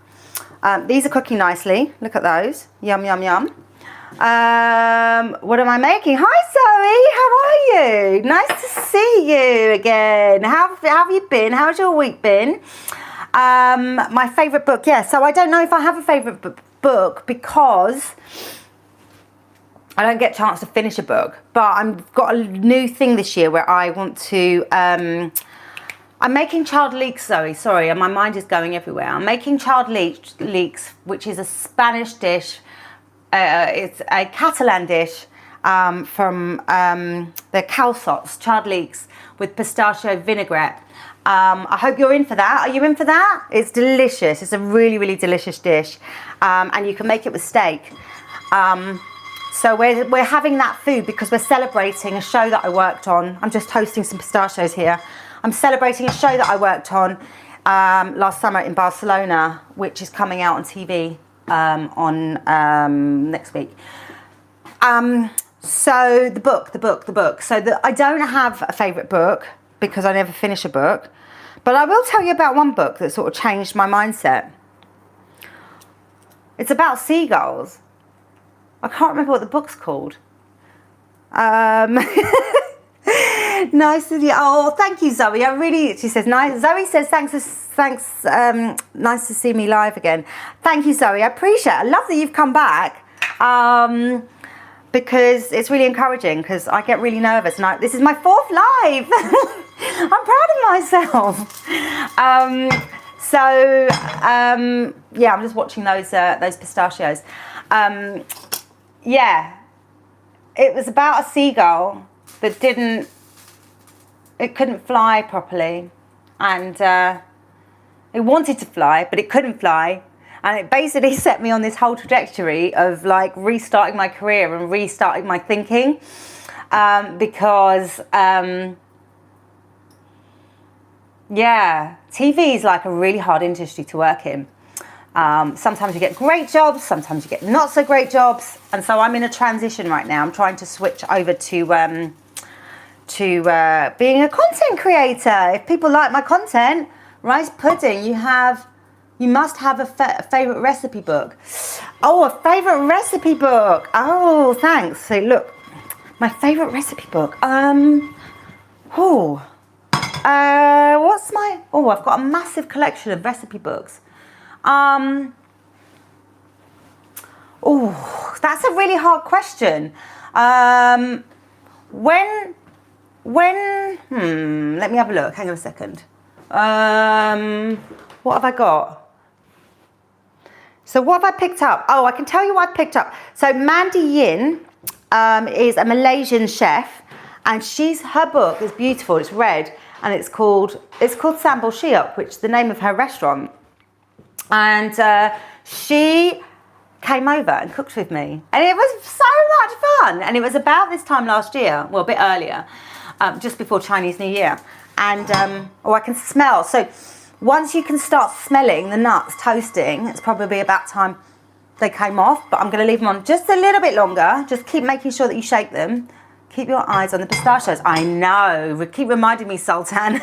These are cooking nicely. Look at those. Yum, yum, yum. What am I making? Hi Zoe, how are you? Nice to see you again. How have you been? How's your week been? My favourite book, yeah. So I don't know if I have a favourite book because I don't get a chance to finish a book. But I've got a new thing this year where I want to. I'm making charred leeks, Zoe. Sorry, and my mind is going everywhere. I'm making charred leeks, which is a Spanish dish. It's a Catalan dish from the calçots, charred leeks with pistachio vinaigrette. I hope you're in for that. Are you in for that? It's delicious. It's a really, really delicious dish. And you can make it with steak. So we're having that food because we're celebrating a show that I worked on. I'm just toasting some pistachios here. I'm celebrating a show that I worked on last summer in Barcelona, which is coming out on TV on next week. So the book. So I don't have a favourite book because I never finish a book. But I will tell you about one book that sort of changed my mindset. It's about seagulls. I can't remember what the book's called. Nice to you. Oh, thank you, Zoe. She says nice. Zoe says thanks. Nice to see me live again. Thank you, Zoe. I appreciate it. I love that you've come back. Because it's really encouraging because I get really nervous and this is my 4th live. I'm proud of myself. Yeah, I'm just watching those pistachios. Yeah, it was about a seagull that couldn't fly properly, and it wanted to fly, but it couldn't fly. And it basically set me on this whole trajectory of like restarting my career and restarting my thinking, because yeah, TV is like a really hard industry to work in. Sometimes you get great jobs, sometimes you get not so great jobs, and so I'm in a transition right now. I'm trying to switch over to being a content creator. If people like my content, rice pudding, you must have a favorite recipe book. Oh, a favorite recipe book. Oh, thanks. So look, my favorite recipe book. I've got a massive collection of recipe books. That's a really hard question. Let me have a look. Hang on a second. What have I got? So what have I picked up? Oh, I can tell you what I picked up. So Mandy Yin is a Malaysian chef, and her book is beautiful. It's red, and it's called Sambal Siop, which is the name of her restaurant. And she came over and cooked with me, and it was so much fun. And it was about this time last year, well, a bit earlier, just before Chinese New Year. And I can smell. So once you can start smelling the nuts toasting, it's probably about time they came off. But I'm going to leave them on just a little bit longer. Just keep making sure that you shake them. Keep your eyes on the pistachios. I know. Keep reminding me, Sultan.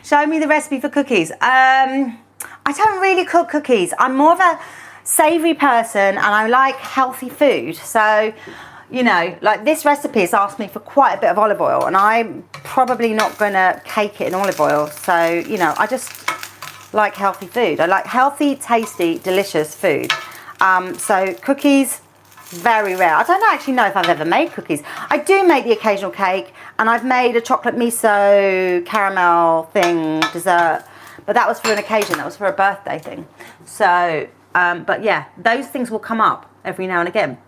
Show me the recipe for cookies. I don't really cook cookies. I'm more of a savoury person, and I like healthy food. So, you know, like this recipe has asked me for quite a bit of olive oil, and I'm probably not going to cake it in olive oil. So, you know, I just like healthy food. I like healthy, tasty, delicious food. So cookies, very rare. I don't actually know if I've ever made cookies. I do make the occasional cake, and I've made a chocolate miso caramel thing, dessert. But that was for an occasion, that was for a birthday thing. So, but yeah, those things will come up every now and again.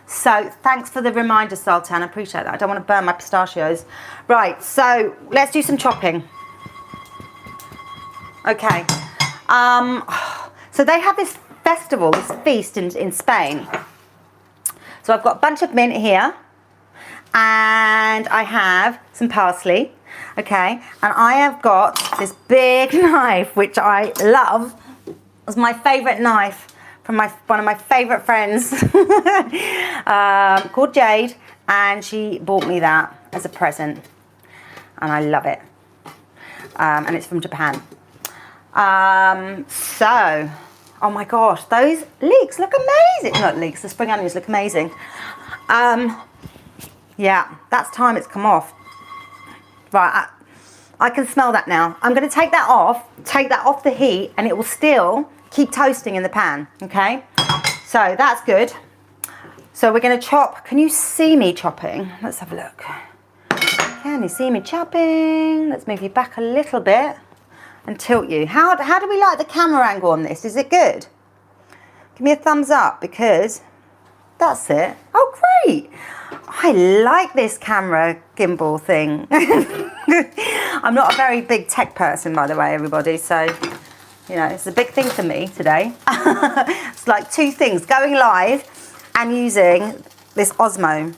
So thanks for the reminder, Sultan, I appreciate that. I don't want to burn my pistachios. Right, so let's do some chopping. Okay, so they have this festival, this feast in Spain. So I've got a bunch of mint here, and I have some parsley. Okay, and I have got this big knife, which I love. It's my favourite knife from one of my favourite friends called Jade, and she bought me that as a present, and I love it. And it's from Japan. So, oh my gosh, those leeks look amazing. Not leeks, the spring onions look amazing. Yeah, that's time it's come off. Right, I can smell that now. I'm going to take that off the heat, and it will still keep toasting in the pan, okay? So that's good. So we're going to chop. Can you see me chopping? Let's have a look. Can you see me chopping? Let's move you back a little bit and tilt you. How do we like the camera angle on this? Is it good? Give me a thumbs up, because that's it. Oh, great. I like this camera gimbal thing. I'm not a very big tech person, by the way, everybody. So, you know, it's a big thing for me today. It's like two things, going live and using this Osmo.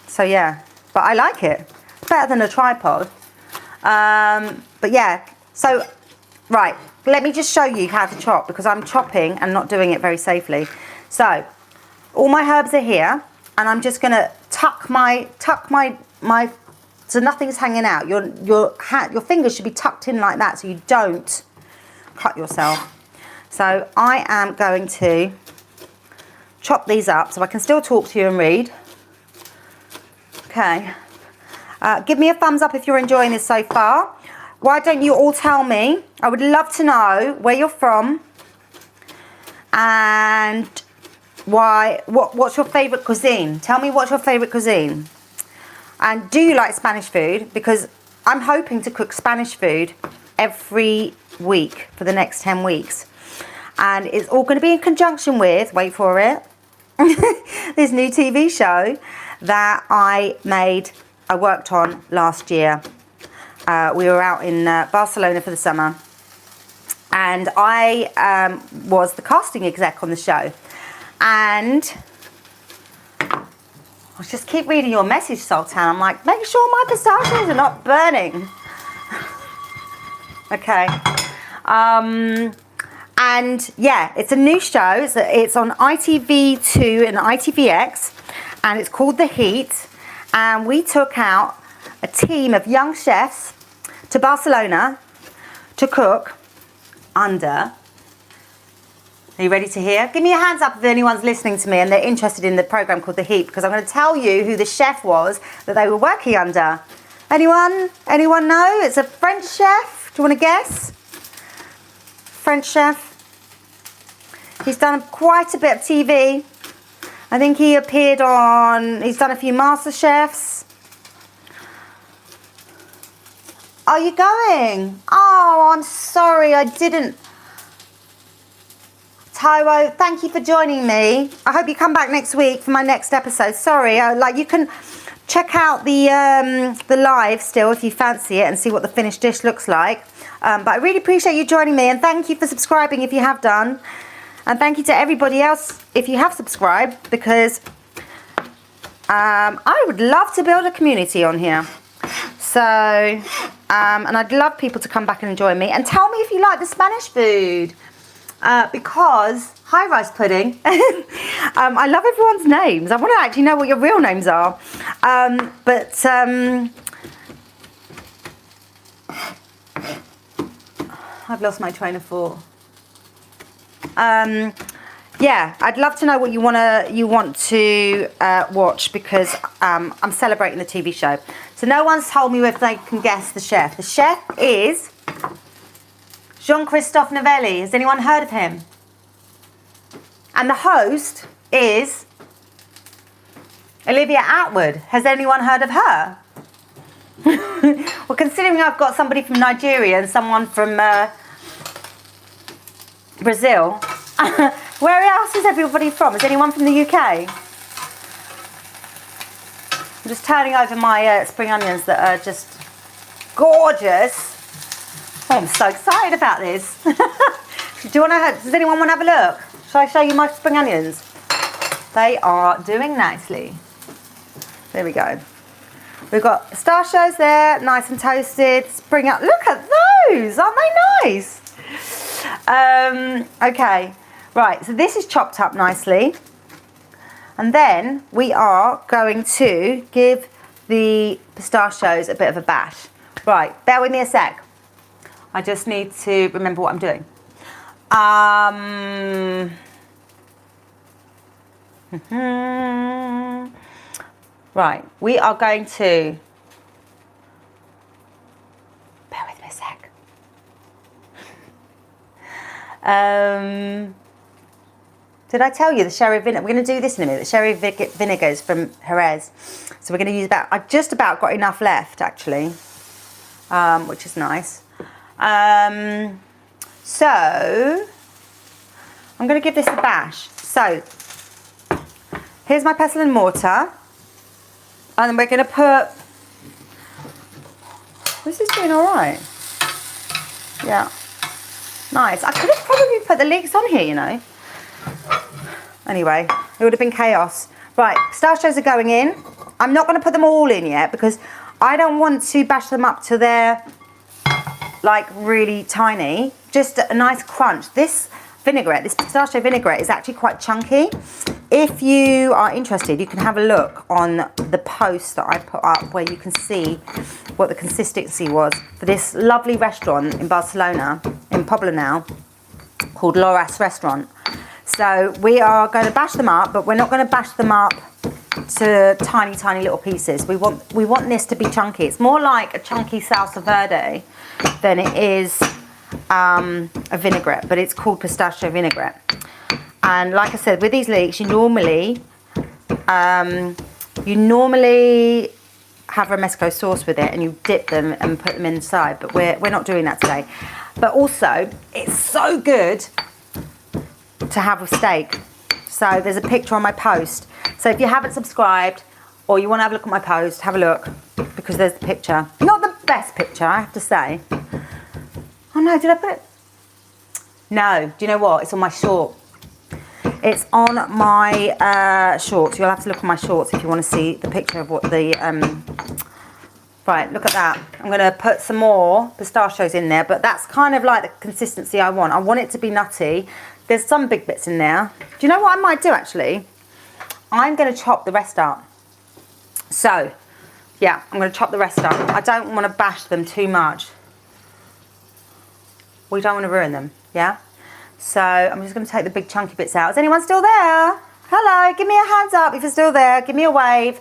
So, yeah, but I like it. It's better than a tripod. But, yeah, so, right, let me just show you how to chop, because I'm chopping and not doing it very safely. So, all my herbs are here, and I'm just going to tuck my so nothing's hanging out. Your fingers should be tucked in like that, so you don't cut yourself. So I am going to chop these up so I can still talk to you and read. Okay. Give me a thumbs up if you're enjoying this so far. Why don't you all tell me? I would love to know where you're from, and what's your favourite cuisine? Tell me what's your favourite cuisine. And do you like Spanish food? Because I'm hoping to cook Spanish food every week for the next 10 weeks. And it's all going to be in conjunction with, wait for it, this new TV show that I worked on last year. We were out in Barcelona for the summer, and I was the casting exec on the show. And I just keep reading your message, Sultan. I'm like, make sure my pistachios are not burning. Okay. And yeah, it's a new show. It's on ITV2 and ITVX, and it's called The Heat. And we took out a team of young chefs to Barcelona to cook under. Are you ready to hear? Give me your hands up if anyone's listening to me and they're interested in the program called The Heat, because I'm going to tell you who the chef was that they were working under. Anyone? Anyone know? It's a French chef. Do you want to guess? French chef. He's done quite a bit of TV. I think he appeared on, he's done a few Master Chefs. Are you going? Oh, I'm sorry, I didn't. Taiwo, thank you for joining me. I hope you come back next week for my next episode. Sorry, you can check out the live still if you fancy it and see what the finished dish looks like. But I really appreciate you joining me, and thank you for subscribing if you have done. And thank you to everybody else if you have subscribed, because I would love to build a community on here. So, and I'd love people to come back and join me. And tell me if you like the Spanish food. Because, hi rice pudding, I love everyone's names. I want to actually know what your real names are. But I've lost my train of thought. Yeah, I'd love to know what you want to watch, because I'm celebrating the TV show. So no one's told me if they can guess the chef. The chef is Jean-Christophe Novelli. Has anyone heard of him? And the host is Olivia Attwood. Has anyone heard of her? Well, considering I've got somebody from Nigeria and someone from Brazil, where else is everybody from? Is anyone from the UK? I'm just turning over my spring onions that are just gorgeous. Oh, I'm so excited about this. Does anyone want to have a look? Shall I show you my spring onions? They are doing nicely. There we go. We've got pistachios there, nice and toasted. Spring up. Look at those. Aren't they nice? Okay. Right, so this is chopped up nicely. And then we are going to give the pistachios a bit of a bash. Right, bear with me a sec. I just need to remember what I'm doing. Right, we are going to, bear with me a sec. Did I tell you the sherry vinegar? We're going to do this in a minute. The sherry vinegar is from Jerez. So we're going to use about, I've just about got enough left actually, which is nice. So I'm going to give this a bash. So here's my pestle and mortar, and then we're going to put, this is doing all right. Yeah, nice. I could have probably put the leeks on here, you know. Anyway, it would have been chaos. Right, pistachios are going in. I'm not going to put them all in yet because I don't want to bash them up till they're like really tiny. Just a nice crunch. This vinaigrette, this pistachio vinaigrette is actually quite chunky. If you are interested, you can have a look on the post that I put up where you can see what the consistency was for this lovely restaurant in Barcelona, in Poblenou, called Loras Restaurant. So we are going to bash them up, but we're not going to bash them up to tiny, tiny little pieces. We want this to be chunky. It's more like a chunky salsa verde than it is a vinaigrette, but it's called pistachio vinaigrette. And like I said, with these leeks, you normally have romesco sauce with it, and you dip them and put them inside. But we're not doing that today. But also, it's so good to have with steak. So there's a picture on my post. So if you haven't subscribed or you want to have a look at my post, have a look, because there's the picture. Not the best picture, I have to say. Oh no, did I put it? No, do you know what? It's on my short. It's on my shorts. You'll have to look at my shorts if you want to see the picture of what the... Right, look at that. I'm going to put some more pistachios in there, but that's kind of like the consistency I want. I want it to be nutty. There's some big bits in there. Do you know what I might do, actually? I'm going to chop the rest up. So, yeah, I'm going to chop the rest up. I don't want to bash them too much. We don't want to ruin them, yeah? So, I'm just going to take the big chunky bits out. Is anyone still there? Hello, give me a hands up if you're still there. Give me a wave.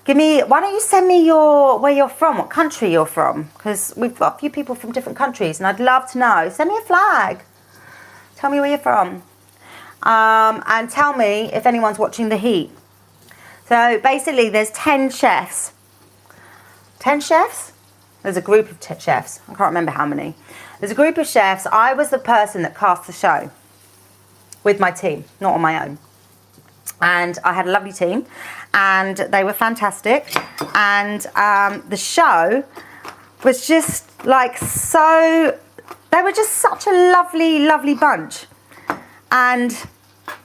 Why don't you send me where you're from, what country you're from? Because we've got a few people from different countries and I'd love to know. Send me a flag. Tell me where you're from. And tell me if anyone's watching The Heat. So basically there's 10 chefs. 10 chefs? There's a group of chefs. I can't remember how many. There's a group of chefs. I was the person that cast the show with my team, not on my own. And I had a lovely team and they were fantastic. And the show was just like so, they were just such a lovely, lovely bunch. And,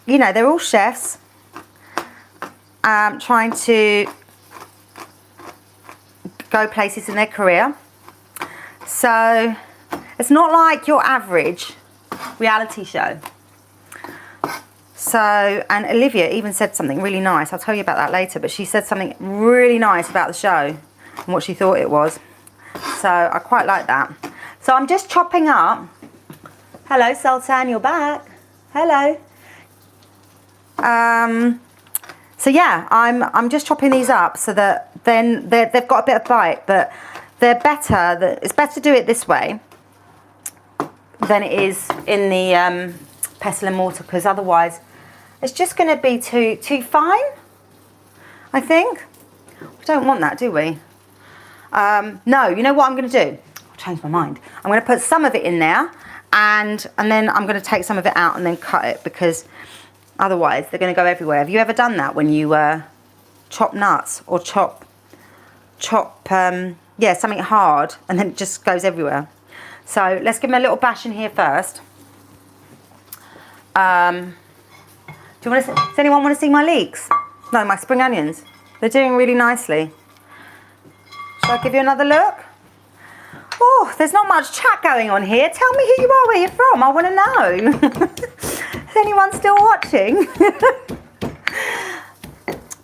you know, they're all chefs trying to go places in their career. So it's not like your average reality show. So, and Olivia even said something really nice. I'll tell you about that later. But she said something really nice about the show and what she thought it was. So I quite like that. So I'm just chopping up. Hello, Sultan, you're back. Hello. So yeah, I'm just chopping these up so that then they've got a bit of bite, but they're better. It's better to do it this way than it is in the pestle and mortar, because otherwise it's just going to be too fine, I think. We don't want that, do we? No, you know what I'm going to do? I'll change my mind. I'm going to put some of it in there and then I'm going to take some of it out and then cut it, because otherwise they're going to go everywhere. Have you ever done that when you chop nuts or chop yeah, something hard and then it just goes everywhere? So let's give them a little bash in here first. Does anyone want to see my leeks? No, my spring onions. They're doing really nicely. Shall I give you another look? Oh, there's not much chat going on here. Tell me who you are, where you're from. I want to know. Is anyone still watching?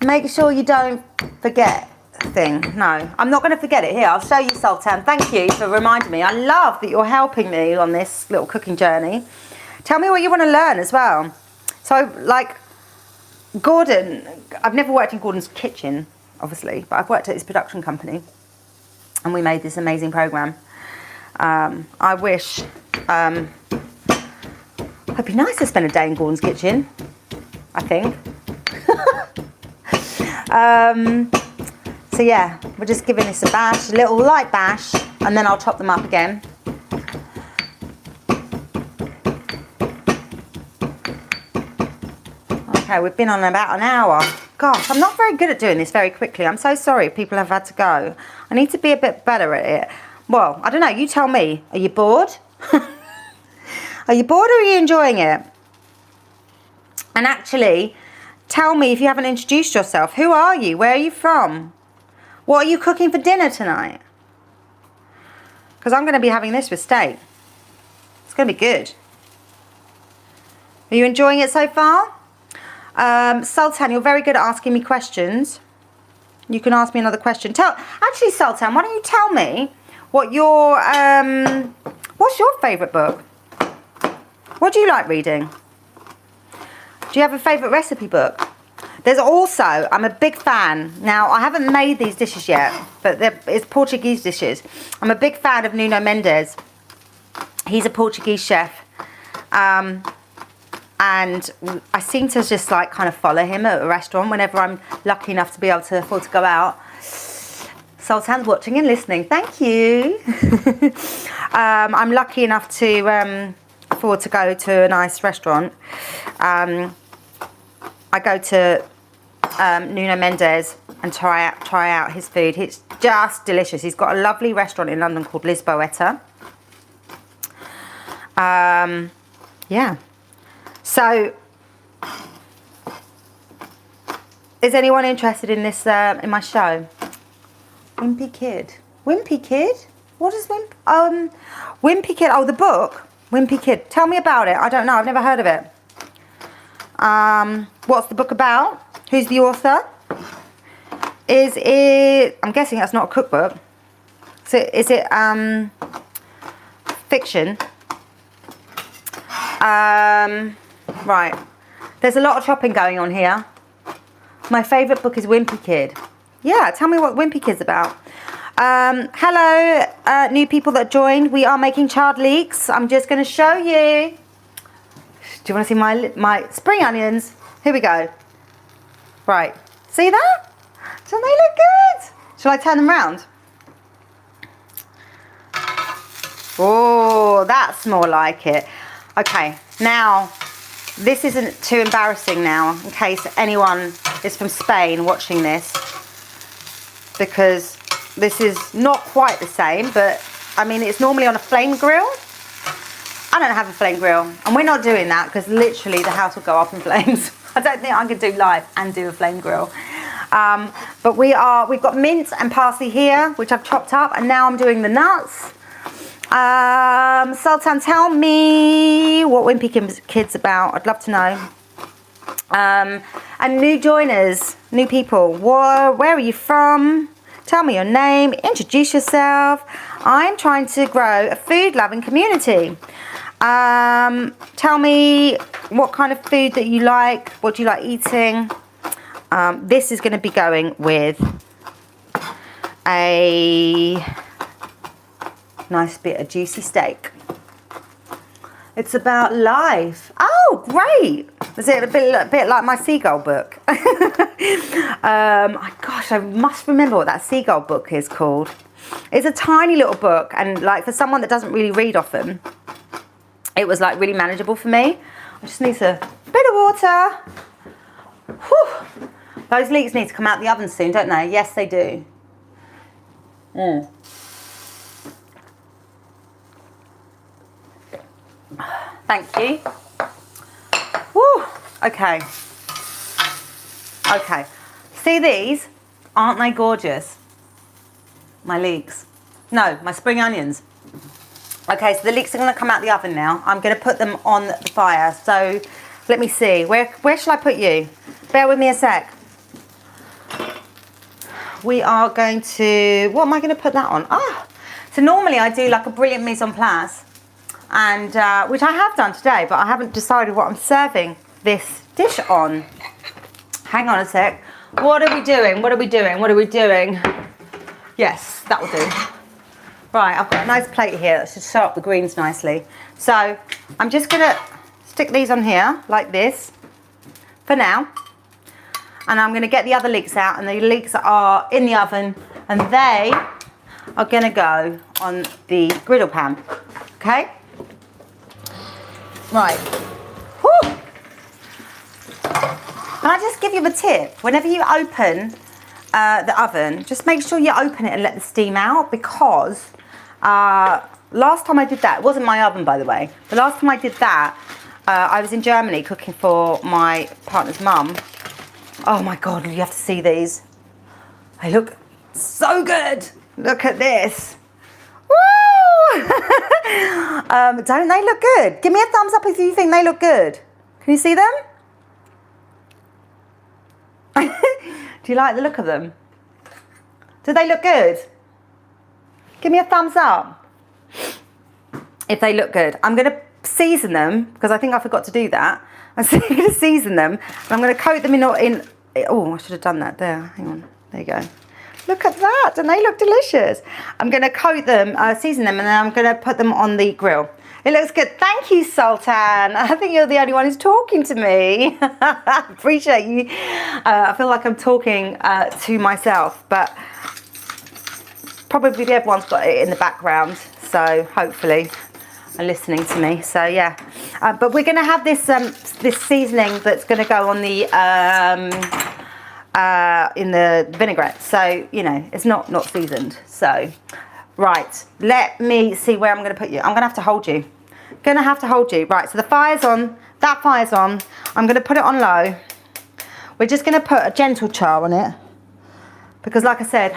Make sure you don't forget a thing. No, I'm not going to forget it. Here, I'll show you, Sultan. Thank you for reminding me. I love that you're helping me on this little cooking journey. Tell me what you want to learn as well. So, like, Gordon, I've never worked in Gordon's kitchen, obviously, but I've worked at his production company and we made this amazing programme. I wish, it'd be nice to spend a day in Gordon's kitchen, I think. So yeah, we're just giving this a bash, a little light bash, and then I'll chop them up again. Okay, we've been on about an hour. Gosh, I'm not very good at doing this very quickly. I'm so sorry people have had to go. I need to be a bit better at it. Well, I don't know, you tell me. Are you bored? Are you bored or are you enjoying it? And actually, tell me if you haven't introduced yourself. Who are you? Where are you from? What are you cooking for dinner tonight? Because I'm going to be having this with steak. It's going to be good. Are you enjoying it so far? Sultan, you're very good at asking me questions. You can ask me another question. Actually, Sultan, why don't you tell me what your what's your favourite book? What do you like reading? Do you have a favourite recipe book? There's also, I'm a big fan. Now, I haven't made these dishes yet, but it's Portuguese dishes. I'm a big fan of Nuno Mendes. He's a Portuguese chef. And I seem to just like kind of follow him at a restaurant whenever I'm lucky enough to be able to afford to go out. Sultan's watching and listening. Thank you. I'm lucky enough to afford to go to a nice restaurant, I go to Nuno Mendes and try out his food. It's just delicious. He's got a lovely restaurant in London called Lisboeta. Yeah. So, is anyone interested in this, in my show? Wimpy Kid. Wimpy Kid? What is Wimpy Kid? Oh, the book. Wimpy Kid. Tell me about it. I don't know. I've never heard of it. What's the book about? Who's the author? Is it... I'm guessing that's not a cookbook. So is it fiction? Right. There's a lot of shopping going on here. My favourite book is Wimpy Kid. Yeah, tell me what Wimpy Kid's about. Hello, new people that joined. We are making charred leeks. I'm just going to show you. Do you want to see my spring onions? Here we go. Right. See that? Don't they look good? Shall I turn them round? Oh, that's more like it. Okay, now, this isn't too embarrassing now, in case anyone is from Spain watching this, because this is not quite the same, but, I mean, it's normally on a flame grill. I don't have a flame grill, and we're not doing that, because literally the house will go up in flames. I don't think I could do live and do a flame grill. But we've got mint and parsley here, which I've chopped up, and now I'm doing the nuts. Sultan, tell me what Wimpy Kid's about. I'd love to know. And new joiners, new people, where are you from? Tell me your name, introduce yourself. I'm trying to grow a food-loving community. Tell me what kind of food that you like, what do you like eating. This is going to be going with a nice bit of juicy steak. It's about life. Oh, great. Is it a bit like my seagull book? Gosh, I must remember what that seagull book is called. It's a tiny little book, and like for someone that doesn't really read often, it was like really manageable for me. I just need a bit of water. Whew. Those leeks need to come out the oven soon, don't they? Yes, they do. Thank you. Woo. Okay. Okay. See these? Aren't they gorgeous? My leeks. No, my spring onions. Okay, so the leeks are going to come out the oven now. I'm going to put them on the fire. So let me see. Where shall I put you? Bear with me a sec. We are going to... What am I going to put that on? So normally I do like a brilliant mise en place. And which I have done today, but I haven't decided what I'm serving this dish on. Hang on a sec. What are we doing? What are we doing? What are we doing? Yes, that will do. Right, I've got a nice plate here that should show up the greens nicely. So I'm just gonna stick these on here like this for now. And I'm gonna get the other leeks out, and the leeks are in the oven, and they are gonna go on the griddle pan, okay? Right. Whew. Can I just give you a tip? Whenever you open the oven, just make sure you open it and let the steam out, because last time I did that, it wasn't my oven by the way, the last time I did that, I was in Germany cooking for my partner's mum. Oh my God, you have to see these. They look so good. Look at this. Woo! Don't they look good? Give me a thumbs up if you think they look good. Can you see them? Do you like the look of them? Do they look good? Give me a thumbs up if they look good. I'm going to season them, because I think I forgot to do that. I'm going to season them, and I'm going to coat them in... Oh, I should have done that there. Hang on. There you go. Look at that. Don't they look delicious? I'm going to coat them, season them, and then I'm going to put them on the grill. It looks good. Thank you, Sultan. I think you're the only one who's talking to me. Appreciate you. I feel like I'm talking to myself, but probably everyone's got it in the background, so hopefully are listening to me. So yeah. But we're going to have this this seasoning that's going to go on the in the vinaigrette. So, you know, it's not seasoned. So, right, let me see where I'm going to put you. I'm going to have to hold you. Gonna have to hold you. Right, so the fire's on. That fire's on. I'm going to put it on low. We're just going to put a gentle char on it. Because like I said,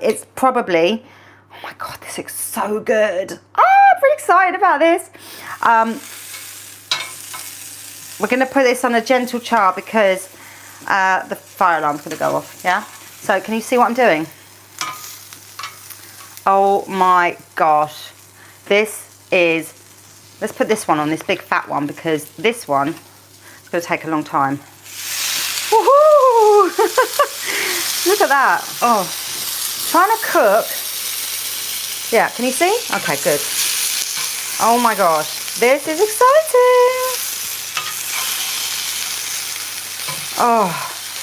it's probably... Oh my God, this looks so good. I'm pretty excited about this. We're going to put this on a gentle char because the fire alarm's going to go off, yeah? So can you see what I'm doing? Oh my gosh. This is... Let's put this one on, this big fat one, because this one is going to take a long time. Woohoo! Look at that. Oh, trying to cook. Yeah, can you see? Okay, good. Oh my gosh, this is exciting. Oh,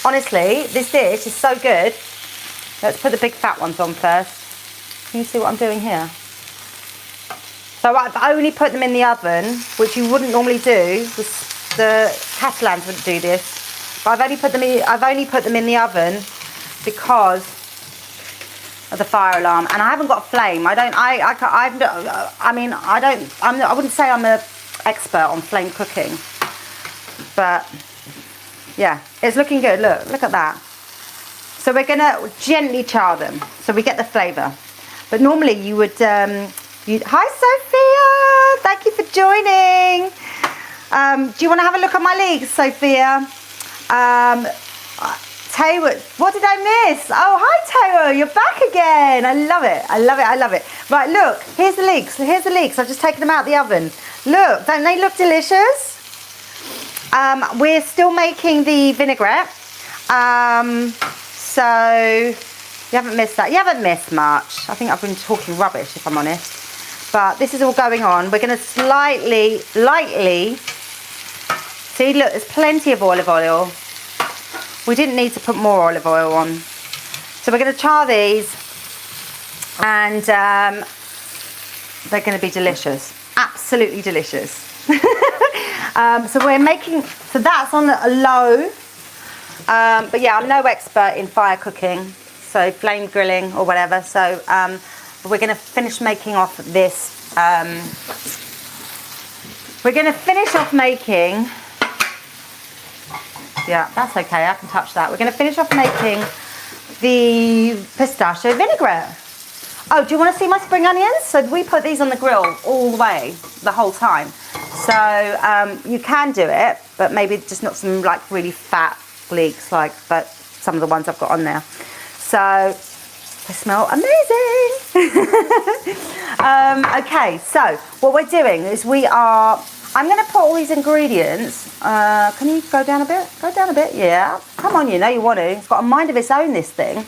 honestly, this dish is so good. Let's put the big fat ones on first. Can you see what I'm doing here? So I've only put them in the oven, which you wouldn't normally do. The Catalans wouldn't do this. But I've only put them in the oven because of the fire alarm, and I haven't got a flame. I wouldn't say I'm an expert on flame cooking, but yeah, it's looking good. Look at that. So we're gonna gently char them so we get the flavour. But normally you would. Hi Sophia, thank you for joining. Do you want to have a look at my leeks, Sophia? Taylor, what did I miss? Oh, hi Taylor, you're back again. I love it, I love it, I love it. Right, look, here's the leeks, I've just taken them out of the oven. Look, don't they look delicious? We're still making the vinaigrette. So you haven't missed that. You haven't missed much. I think I've been talking rubbish, if I'm honest. But this is all going on. We're going to lightly, see, look, there's plenty of olive oil. We didn't need to put more olive oil on. So we're going to char these, and they're going to be delicious. Absolutely delicious. So we're making, so that's on a low. But yeah, I'm no expert in fire cooking, so flame grilling or whatever. So we're going to finish making off this. We're going to finish off making. Yeah, that's okay. I can touch that. We're going to finish off making the pistachio vinaigrette. Oh, do you want to see my spring onions? So we put these on the grill all the way, the whole time. So you can do it, but maybe just not some like really fat leeks like but some of the ones I've got on there. So they smell amazing. Okay, so what we're doing is I'm going to put all these ingredients. Can you go down a bit? Go down a bit, yeah. Come on, you know you want to. It's got a mind of its own, this thing.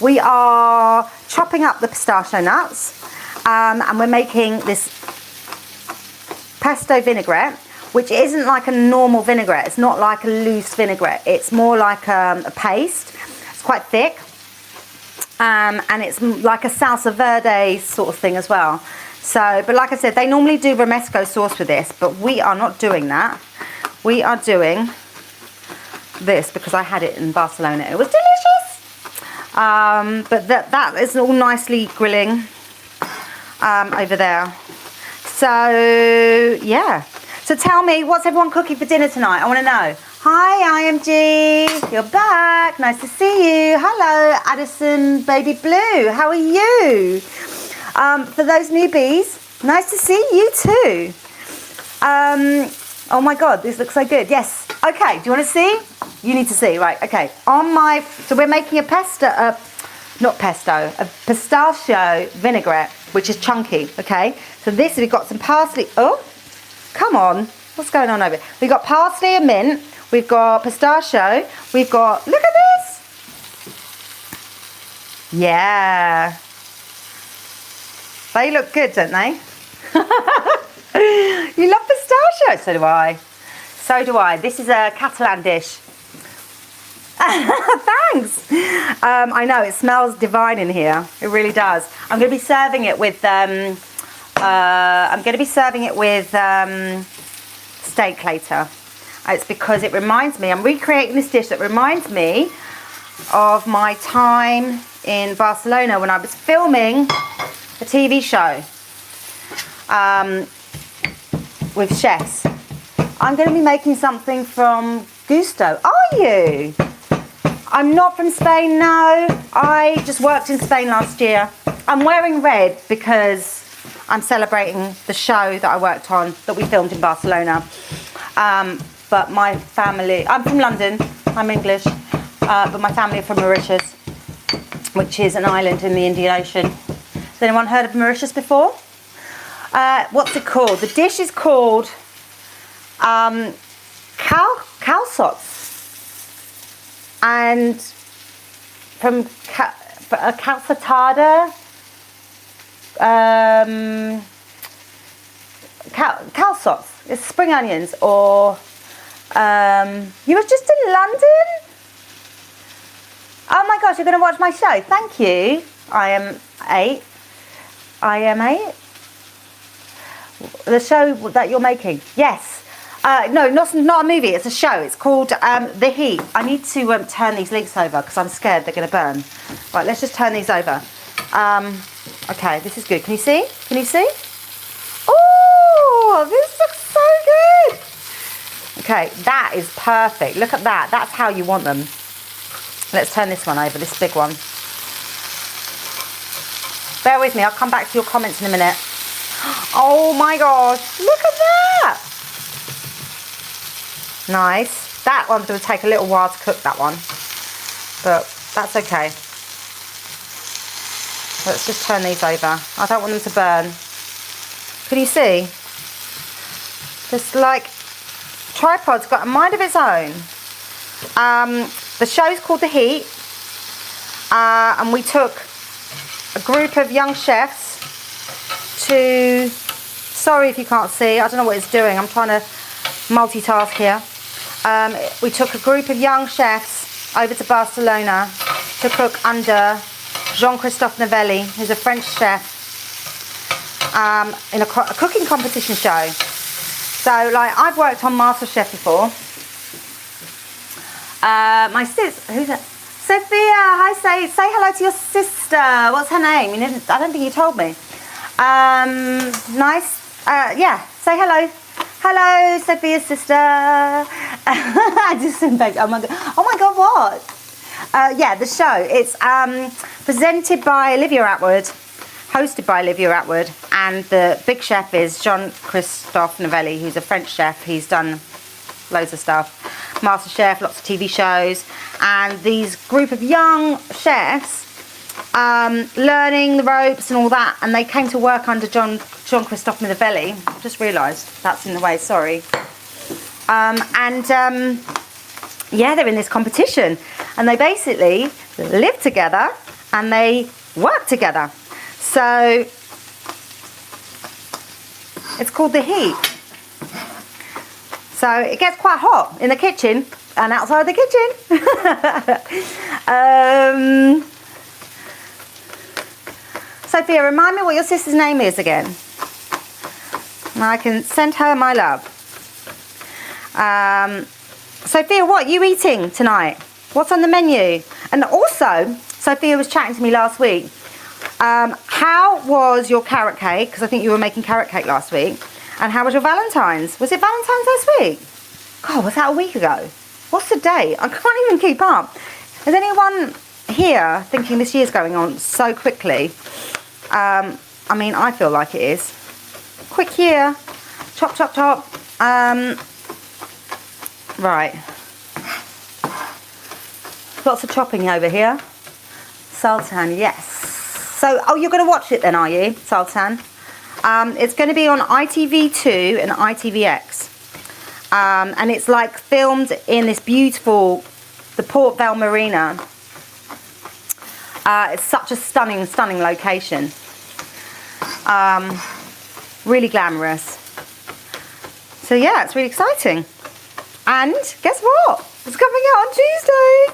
We are chopping up the pistachio nuts, and we're making this pesto vinaigrette, which isn't like a normal vinaigrette. It's not like a loose vinaigrette. It's more like a paste. It's quite thick, and it's like a salsa verde sort of thing as well. So, but like I said, they normally do romesco sauce with this, but we are not doing that. We are doing this because I had it in Barcelona. It was delicious. But that is all nicely grilling over there. So, yeah. So tell me, what's everyone cooking for dinner tonight? I want to know. Hi, IMG. You're back. Nice to see you. Hello, Addison Baby Blue. How are you? For those newbies, nice to see you too. Oh my God, this looks so good. Yes. Okay, do you want to see? You need to see, right? Okay. So we're making a pistachio vinaigrette, which is chunky. Okay. So this, we've got some parsley. Oh, come on. What's going on over here? We've got parsley and mint. We've got pistachio. We've got, look at this. Yeah. They look good, don't they? You love pistachio. So do I. So do I. This is a Catalan dish. Thanks. I know, it smells divine in here. It really does. I'm going to be serving it with I'm going to be serving it with steak later. It's because it reminds me, I'm recreating this dish that reminds me of my time in Barcelona when I was filming a TV show with chefs. I'm going to be making something from Gusto. Are you? I'm not from Spain, no. I just worked in Spain last year. I'm wearing red because I'm celebrating the show that I worked on, that we filmed in Barcelona. But my family, I'm from London, I'm English, but my family are from Mauritius, which is an island in the Indian Ocean. Has anyone heard of Mauritius before? What's it called? The dish is called calçots. And from a calçotada, calçots, it's spring onions, or you were just in London? Oh my gosh, you're going to watch my show. Thank you. I am 8. The show that you're making. Yes. No, not a movie. It's a show. It's called The Heat. I need to turn these leeks over because I'm scared they're going to burn. Right, let's just turn these over. Okay, this is good. Can you see? Can you see? Oh, this looks so good. Okay, that is perfect. Look at that. That's how you want them. Let's turn this one over, this big one. Bear with me. I'll come back to your comments in a minute. Oh my gosh, look at that. Nice. That one's going to take a little while to cook, that one. But that's okay. Let's just turn these over. I don't want them to burn. Can you see? This like tripod's got a mind of its own. The show's called The Heat. And we took a group of young chefs to... Sorry if you can't see. I don't know what it's doing. I'm trying to multitask here. We took a group of young chefs over to Barcelona to cook under Jean-Christophe Novelli, who's a French chef, in a cooking competition show. So, like, I've worked on MasterChef before. My sis, who's that? Sophia, hi, say hello to your sister. What's her name? I don't think you told me. Nice. Yeah, say hello. Hello, Sophia's sister. I just said, oh my god, what? Yeah, the show. It's presented by Olivia Attwood, hosted by Olivia Attwood, and the big chef is Jean-Christophe Novelli, who's a French chef. He's done loads of stuff, MasterChef, lots of TV shows, and these group of young chefs learning the ropes and all that, and they came to work under Jean-Christophe Novelli. Just realised that's in the way, sorry. Yeah, they're in this competition, and they basically live together and they work together. So it's called The Heat. So it gets quite hot in the kitchen and outside the kitchen. Sophia, remind me what your sister's name is again. And I can send her my love. Sophia, what are you eating tonight? What's on the menu? And also, Sophia was chatting to me last week. How was your carrot cake? Because I think you were making carrot cake last week. And how was your Valentine's? Was it Valentine's last week? God, was that a week ago? What's the date? I can't even keep up. Is anyone here thinking this year's going on so quickly? I mean, I feel like it is. Quick year. Chop, chop, chop. Right. Lots of chopping over here. Sultan, yes. So, oh, you're going to watch it then, are you, Sultan? It's going to be on ITV2 and ITVX. And it's like filmed in this beautiful, the Port Vale Marina. It's such a stunning, stunning location. Really glamorous. So yeah, it's really exciting. And guess what? It's coming out on Tuesday.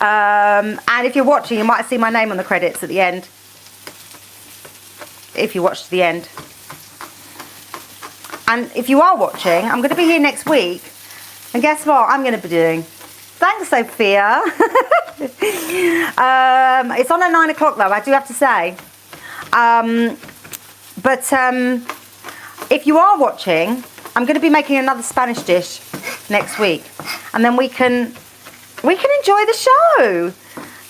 And if you're watching, you might see my name on the credits at the end. if you watch to the end. And if you are watching, I'm going to be here next week. And guess what I'm going to be doing? Thanks, Sophia. It's on at 9 o'clock though, I do have to say. But if you are watching, I'm going to be making another Spanish dish next week. And then we can enjoy the show.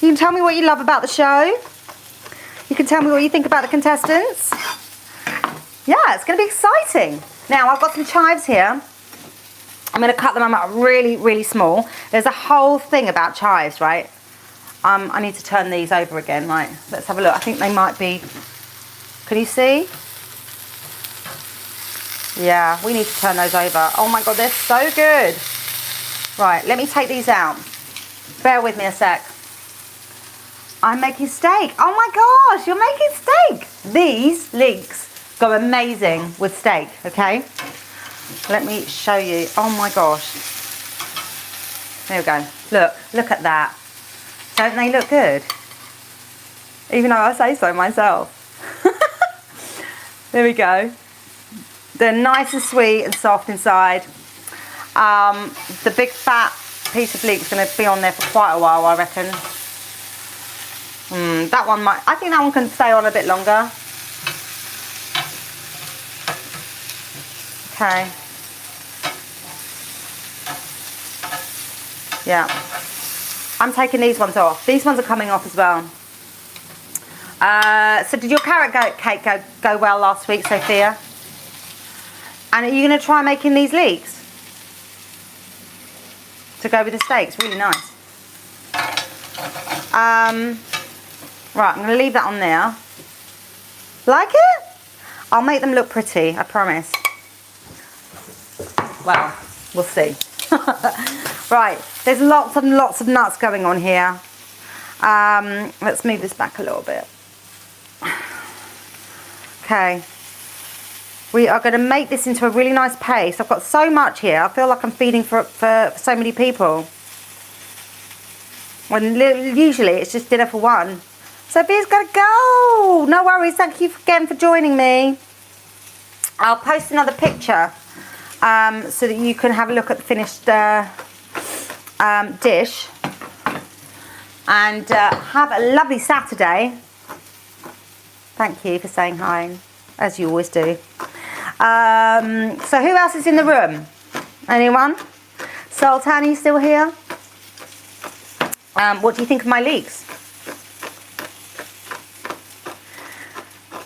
You can tell me what you love about the show. You can tell me what you think about the contestants. Yeah, it's going to be exciting. Now, I've got some chives here. I'm going to cut them up really, really small. There's a whole thing about chives, right? I need to turn these over again, right? Let's have a look. I think they might be... Can you see? Yeah, we need to turn those over. Oh my God, they're so good. Right, let me take these out. Bear with me a sec. I'm making steak. Oh my gosh, you're making steak. These leeks go amazing with steak, okay? Let me show you. Oh my gosh. There we go. Look at that. Don't they look good? Even though I say so myself. There we go. They're nice and sweet and soft inside. The big fat piece of leek is going to be on there for quite a while, I reckon. That one might, I think that one can stay on a bit longer. Okay. Yeah. I'm taking these ones off. These ones are coming off as well. So did your carrot cake go well last week, Sophia? And are you going to try making these leeks to go with the steaks? Really nice. Right, I'm going to leave that on there. Like it? I'll make them look pretty, I promise. Well, we'll see. Right, there's lots and lots of nuts going on here. Let's move this back a little bit. Okay. We are going to make this into a really nice paste. I've got so much here. I feel like I'm feeding for so many people. When usually it's just dinner for one. Sophia's got to go. No worries. Thank you again for joining me. I'll post another picture so that you can have a look at the finished dish. And have a lovely Saturday. Thank you for saying hi, as you always do. So who else is in the room? Anyone? Sultan, are you still here? What do you think of my leeks?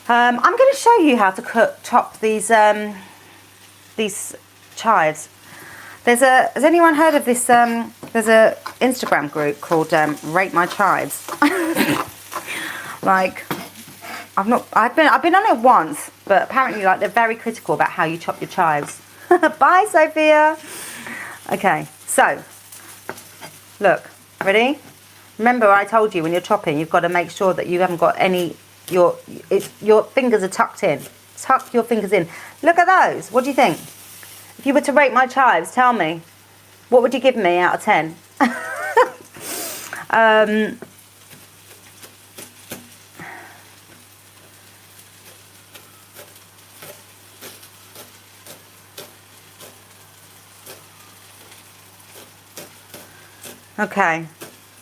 I'm going to show you how to chop these chives. Has anyone heard of this? There's a Instagram group called Rate My Chives. Like, I've been on it once, but apparently, like, they're very critical about how you chop your chives. Bye, Sophia. Okay, so look, ready? Remember, I told you when you're chopping, you've got to make sure that you haven't got any. Your fingers are tucked in. Tuck your fingers in. Look at those. What do you think? If you were to rate my chives, tell me, what would you give me out of 10? Okay,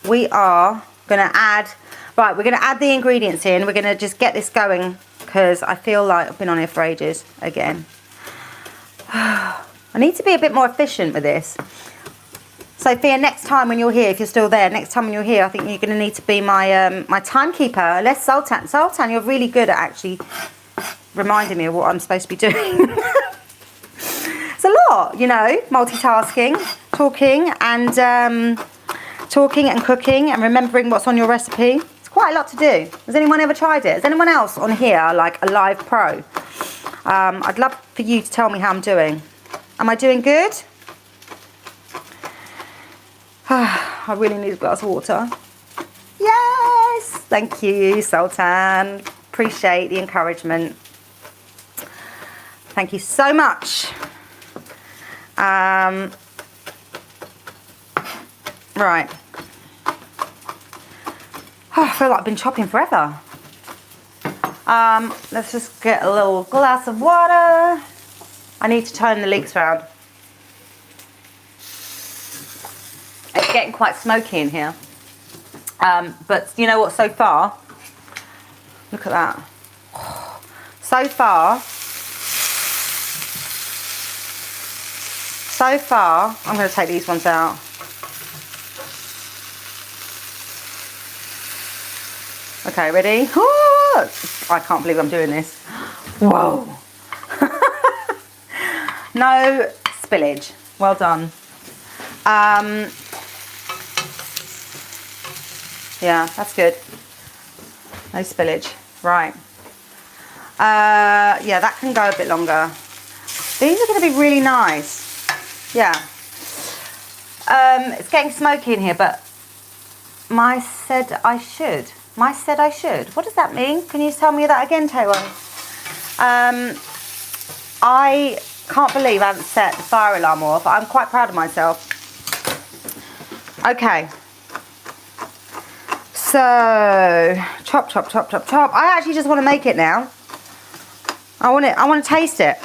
we are going to add, right, we're going to add the ingredients in. We're going to just get this going because I feel like I've been on here for ages again. I need to be a bit more efficient with this. Sophia, next time when you're here, if you're still there, next time when you're here, I think you're going to need to be my my timekeeper. Unless Sultan. Sultan, you're really good at actually reminding me of what I'm supposed to be doing. It's a lot, you know, multitasking, talking and cooking and remembering what's on your recipe. It's quite a lot to do. Has anyone ever tried it? Is anyone else on here like a live pro? I'd love for you to tell me how I'm doing. Am I doing good? I really need a glass of water. Yes! Thank you, Sultan. Appreciate the encouragement. Thank you so much. Right. Oh, I feel like I've been chopping forever. Let's just get a little glass of water. I need to turn the leeks around. It's getting quite smoky in here. But you know what, so far, look at that. So far, I'm going to take these ones out. Okay, ready? I can't believe I'm doing this. Whoa. No spillage. Well done. Yeah, that's good. No spillage. Right. Yeah, that can go a bit longer. These are going to be really nice. Yeah. It's getting smoky in here, but my said I should. What does that mean? Can you tell me that again, Taewon? I can't believe I haven't set the fire alarm off. I'm quite proud of myself. Okay. So, chop. I actually just want to make it now. I want to taste it.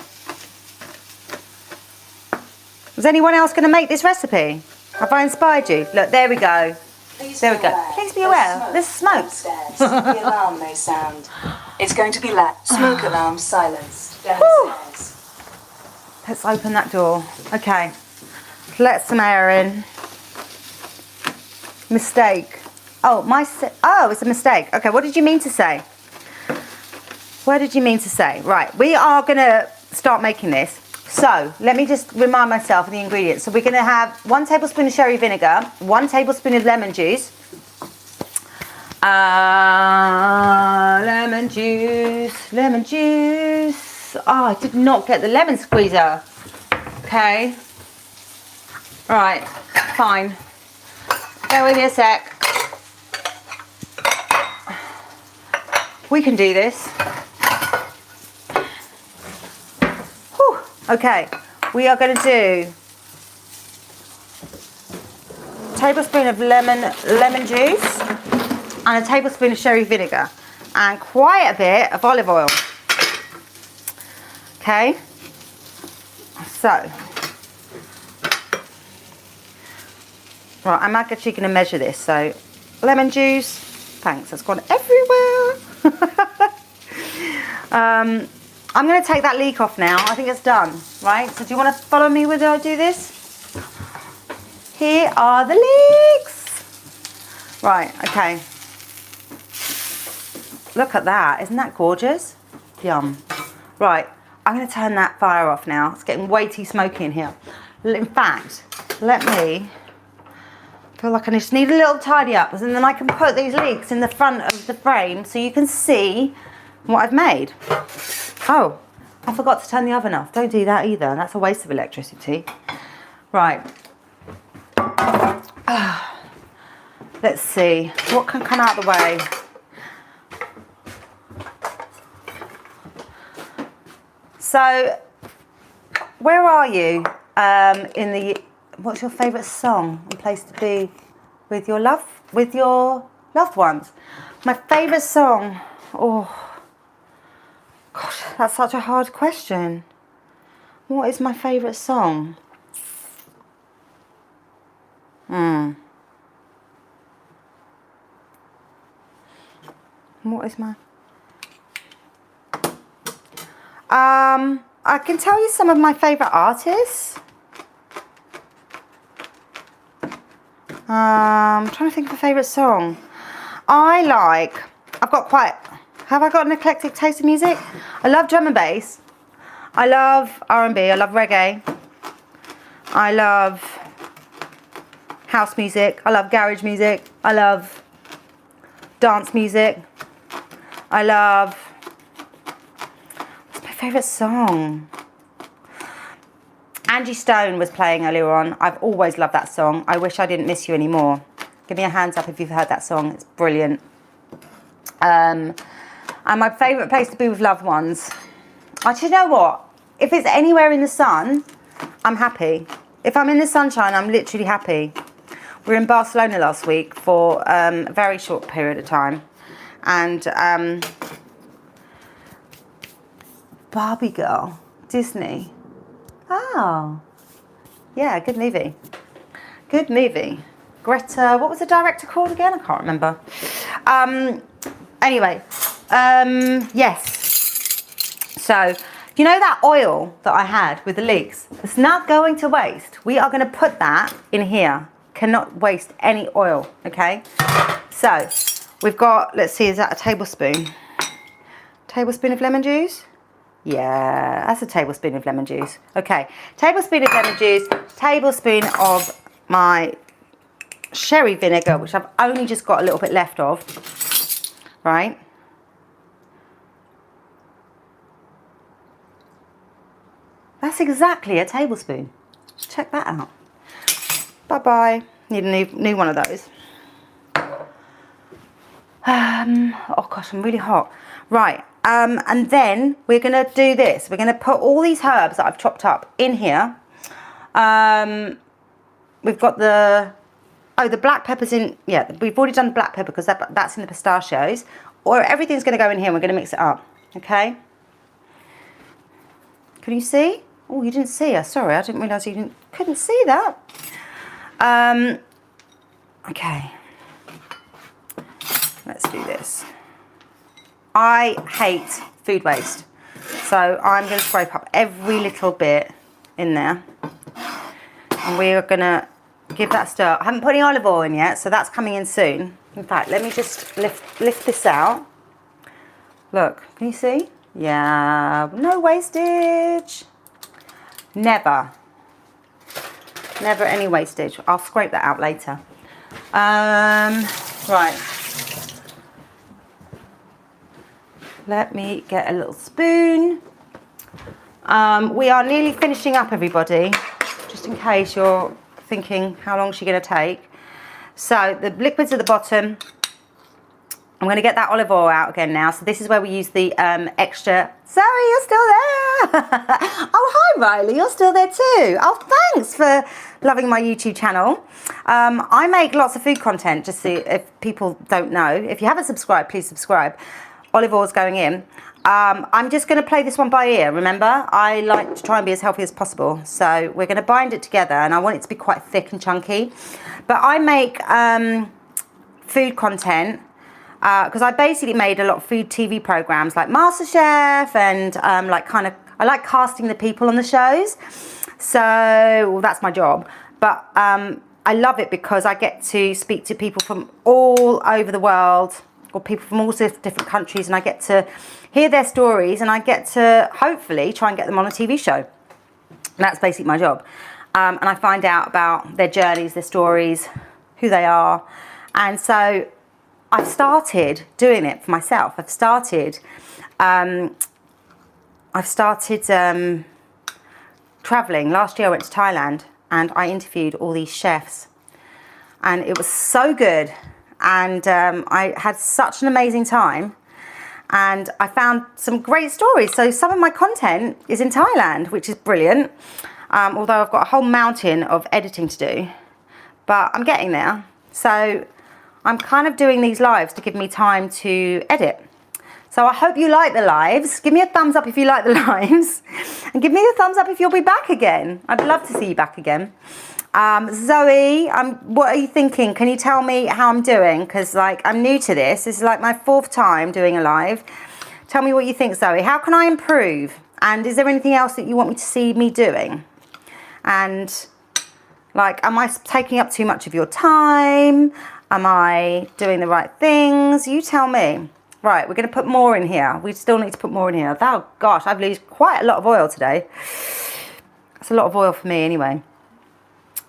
Is anyone else going to make this recipe? Have I inspired you? Look, there we go. There we go. Please be aware. There's smoke. Upstairs. The alarm may sound. It's going to be smoke alarm silenced downstairs. Let's open that door. Okay. Let some air in. Mistake. Oh, it's a mistake. Okay, what did you mean to say? What did you mean to say? Right, we are going to start making this. So, let me just remind myself of the ingredients. So, we're going to have 1 tablespoon of sherry vinegar, 1 tablespoon of lemon juice. Lemon juice. Oh, I did not get the lemon squeezer. Okay. Right, fine. Bear with me a sec. We can do this. Whew. Okay, we are going to do a tablespoon of lemon juice and a tablespoon of sherry vinegar and quite a bit of olive oil. Okay, so right, I'm actually going to measure this. So lemon juice, thanks, that's gone everywhere. I'm going to take that leek off now. I think it's done, right? So do you want to follow me when I do this? Here are the leeks. Right, okay. Look at that. Isn't that gorgeous? Yum. Right, I'm going to turn that fire off now. It's getting way too smoky in here. In fact, let me... I feel like I just need a little tidy up, and then I can put these leeks in the front of the frame so you can see what I've made. Oh, I forgot to turn the oven off. Don't do that either. That's a waste of electricity. Right. Let's see. What can come out of the way? So, where are you in the... What's your favourite song and place to be with your loved ones? My favourite song. Oh, gosh, that's such a hard question. What is my favourite song? What is my... I can tell you some of my favourite artists. I'm trying to think of a favourite song. Have I got an eclectic taste of music? I love drum and bass. I love R&B. I love reggae. I love house music. I love garage music. I love dance music. I love... What's my favourite song? Angie Stone was playing earlier on. I've always loved that song. I Wish I Didn't Miss You Anymore. Give me a hands up if you've heard that song. It's brilliant. And my favourite place to be with loved ones. Actually, you know what? If it's anywhere in the sun, I'm happy. If I'm in the sunshine, I'm literally happy. We were in Barcelona last week for a very short period of time. And Barbie girl. Disney. Oh. Yeah, good movie. Good movie. Greta, what was the director called again? I can't remember. Anyway, yes. So, you know that oil that I had with the leeks? It's not going to waste. We are going to put that in here. Cannot waste any oil, okay? So, we've got, let's see, is that a tablespoon? Tablespoon of lemon juice? Yeah, that's a tablespoon of lemon juice. Okay, tablespoon of lemon juice, tablespoon of my sherry vinegar, which I've only just got a little bit left of, right? That's exactly a tablespoon. Check that out. Bye-bye. Need a new one of those. Oh gosh, I'm really hot. Right, and then we're gonna do this. We're gonna put all these herbs that I've chopped up in here. We've got the black pepper's in, yeah, we've already done black pepper because that's in the pistachios. Or everything's gonna go in here and we're gonna mix it up, okay? Can you see? Oh, you didn't see her, sorry, I didn't realise you couldn't see that. Okay. Let's do this. I hate food waste. So I'm going to scrape up every little bit in there. And we are going to give that a stir. I haven't put any olive oil in yet, so that's coming in soon. In fact, let me just lift this out. Look, can you see? Yeah, no wastage. Never. Never any wastage. I'll scrape that out later. Right. Let me get a little spoon. We are nearly finishing up, everybody, just in case you're thinking how long is she going to take. So the liquid's at the bottom. I'm going to get that olive oil out again now. So this is where we use the extra. Zoe, you're still there. Oh, hi, Riley. You're still there too. Oh, thanks for loving my YouTube channel. I make lots of food content, just so if people don't know. If you haven't subscribed, please subscribe. Olive oil's going in. I'm just going to play this one by ear, remember? I like to try and be as healthy as possible. So we're going to bind it together, and I want it to be quite thick and chunky. But I make food content because I basically made a lot of food TV programs like MasterChef and I like casting the people on the shows. So well, that's my job. But I love it because I get to speak to people from all over the world, or people from all sorts of different countries, and I get to hear their stories, and I get to hopefully try and get them on a TV show. And that's basically my job. And I find out about their journeys, their stories, who they are. And so I've started doing it for myself. I've started traveling. Last year I went to Thailand and I interviewed all these chefs, and it was so good. And I had such an amazing time, and I found some great stories. So some of my content is in Thailand, which is brilliant, although I've got a whole mountain of editing to do, but I'm getting there. So I'm kind of doing these lives to give me time to edit. So I hope you like the lives. Give me a thumbs up if you like the lives, and give me a thumbs up if you'll be back again. I'd love to see you back again. Zoe, what are you thinking? Can you tell me how I'm doing? Because I'm new to this. This is like my 4th time doing a live. Tell me what you think, Zoe. How can I improve? And is there anything else that you want me to see me doing? And am I taking up too much of your time? Am I doing the right things? You tell me. Right, we're going to put more in here. We still need to put more in here. Oh gosh, I've used quite a lot of oil today. That's a lot of oil for me anyway.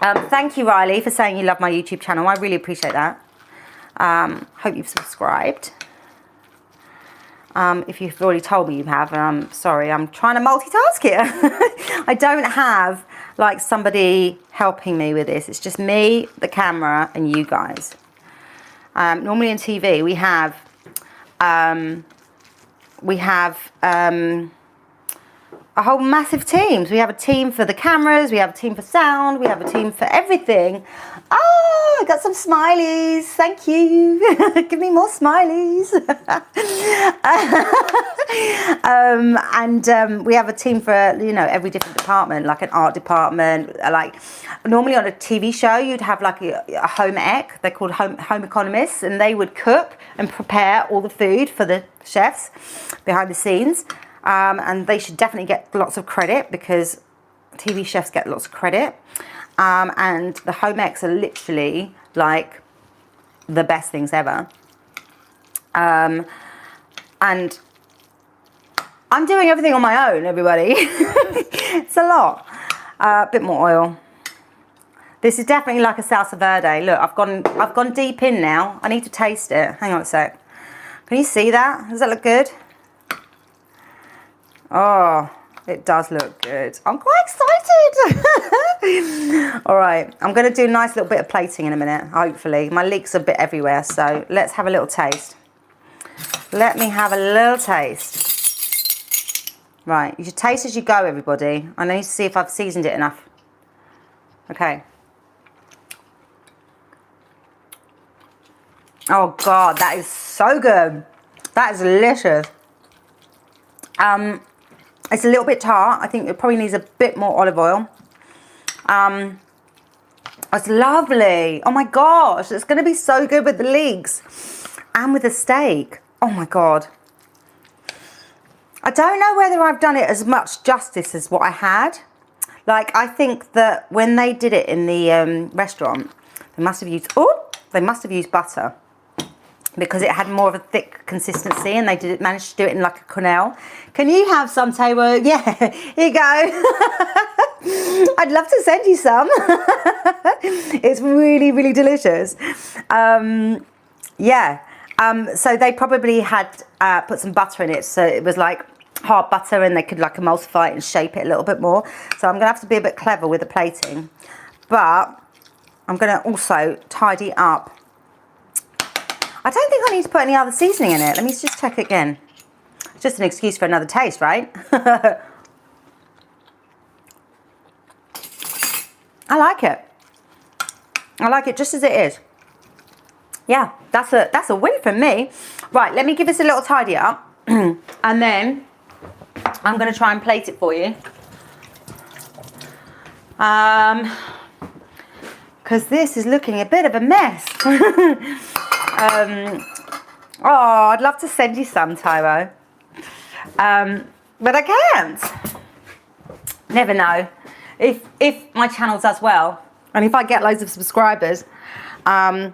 Thank you, Riley, for saying you love my YouTube channel. I really appreciate that. Hope you've subscribed. If you've already told me you have, I'm sorry, I'm trying to multitask here. I don't have somebody helping me with this. It's just me, the camera, and you guys. Normally in TV we have a whole massive teams. We have a team for the cameras, we have a team for sound, we have a team for everything. Oh, I got some smileys. Thank you. Give me more smileys. And we have a team for, you know, every different department, like an art department. Like normally on a TV show, you'd have like a home ec. They're called home economists, and they would cook and prepare all the food for the chefs behind the scenes. And they should definitely get lots of credit because TV chefs get lots of credit. And the home ecs are literally like the best things ever. And I'm doing everything on my own, everybody. It's a lot. A bit more oil. This is definitely like a salsa verde. Look, I've gone deep in now. I need to taste it. Hang on a sec. Can you see that? Does that look good? Oh, it does look good. I'm quite excited. All right, I'm going to do a nice little bit of plating in a minute, hopefully. My leeks are a bit everywhere, so let's have a little taste. Let me have a little taste. Right, you should taste as you go, everybody. I need to see if I've seasoned it enough. Okay. Oh, God, that is so good. That is delicious. It's a little bit tart. I think it probably needs a bit more olive oil. It's lovely. Oh my gosh, it's going to be so good with the leeks and with the steak. Oh my God. I don't know whether I've done it as much justice as what I had. Like, I think that when they did it in the restaurant, they must have used butter, because it had more of a thick consistency, and they managed to do it in like a quenelle. Can you have some, Taylor? Yeah, here you go. I'd love to send you some. It's really, really delicious. Yeah. So they probably had put some butter in it, so it was like hard butter, and they could like emulsify it and shape it a little bit more. So I'm gonna have to be a bit clever with the plating, but I'm gonna also tidy up. I don't think I need to put any other seasoning in it. Let me just check again. It's just an excuse for another taste, right? I like it. I like it just as it is. Yeah, that's a win for me. Right, let me give this a little tidy up, and then I'm going to try and plate it for you. Because this is looking a bit of a mess. Oh, I'd love to send you some, Tyro. But I can't. Never know. If my channel does well, and if I get loads of subscribers, and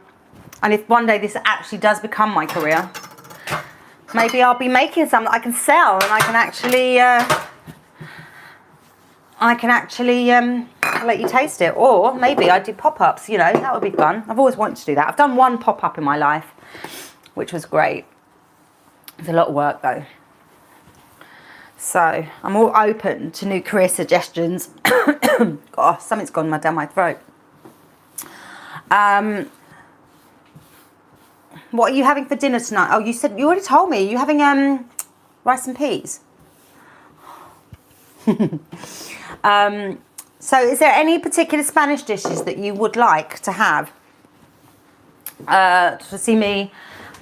if one day this actually does become my career, maybe I'll be making some that I can sell, and I can actually let you taste it. Or maybe I do pop-ups, you know, that would be fun. I've always wanted to do that. I've done one pop-up in my life, which was great. It's a lot of work though. So I'm all open to new career suggestions. God, something's gone down my throat. What are you having for dinner tonight? Oh, you already told me. Are you having rice and peas? So is there any particular Spanish dishes that you would like to have to see me?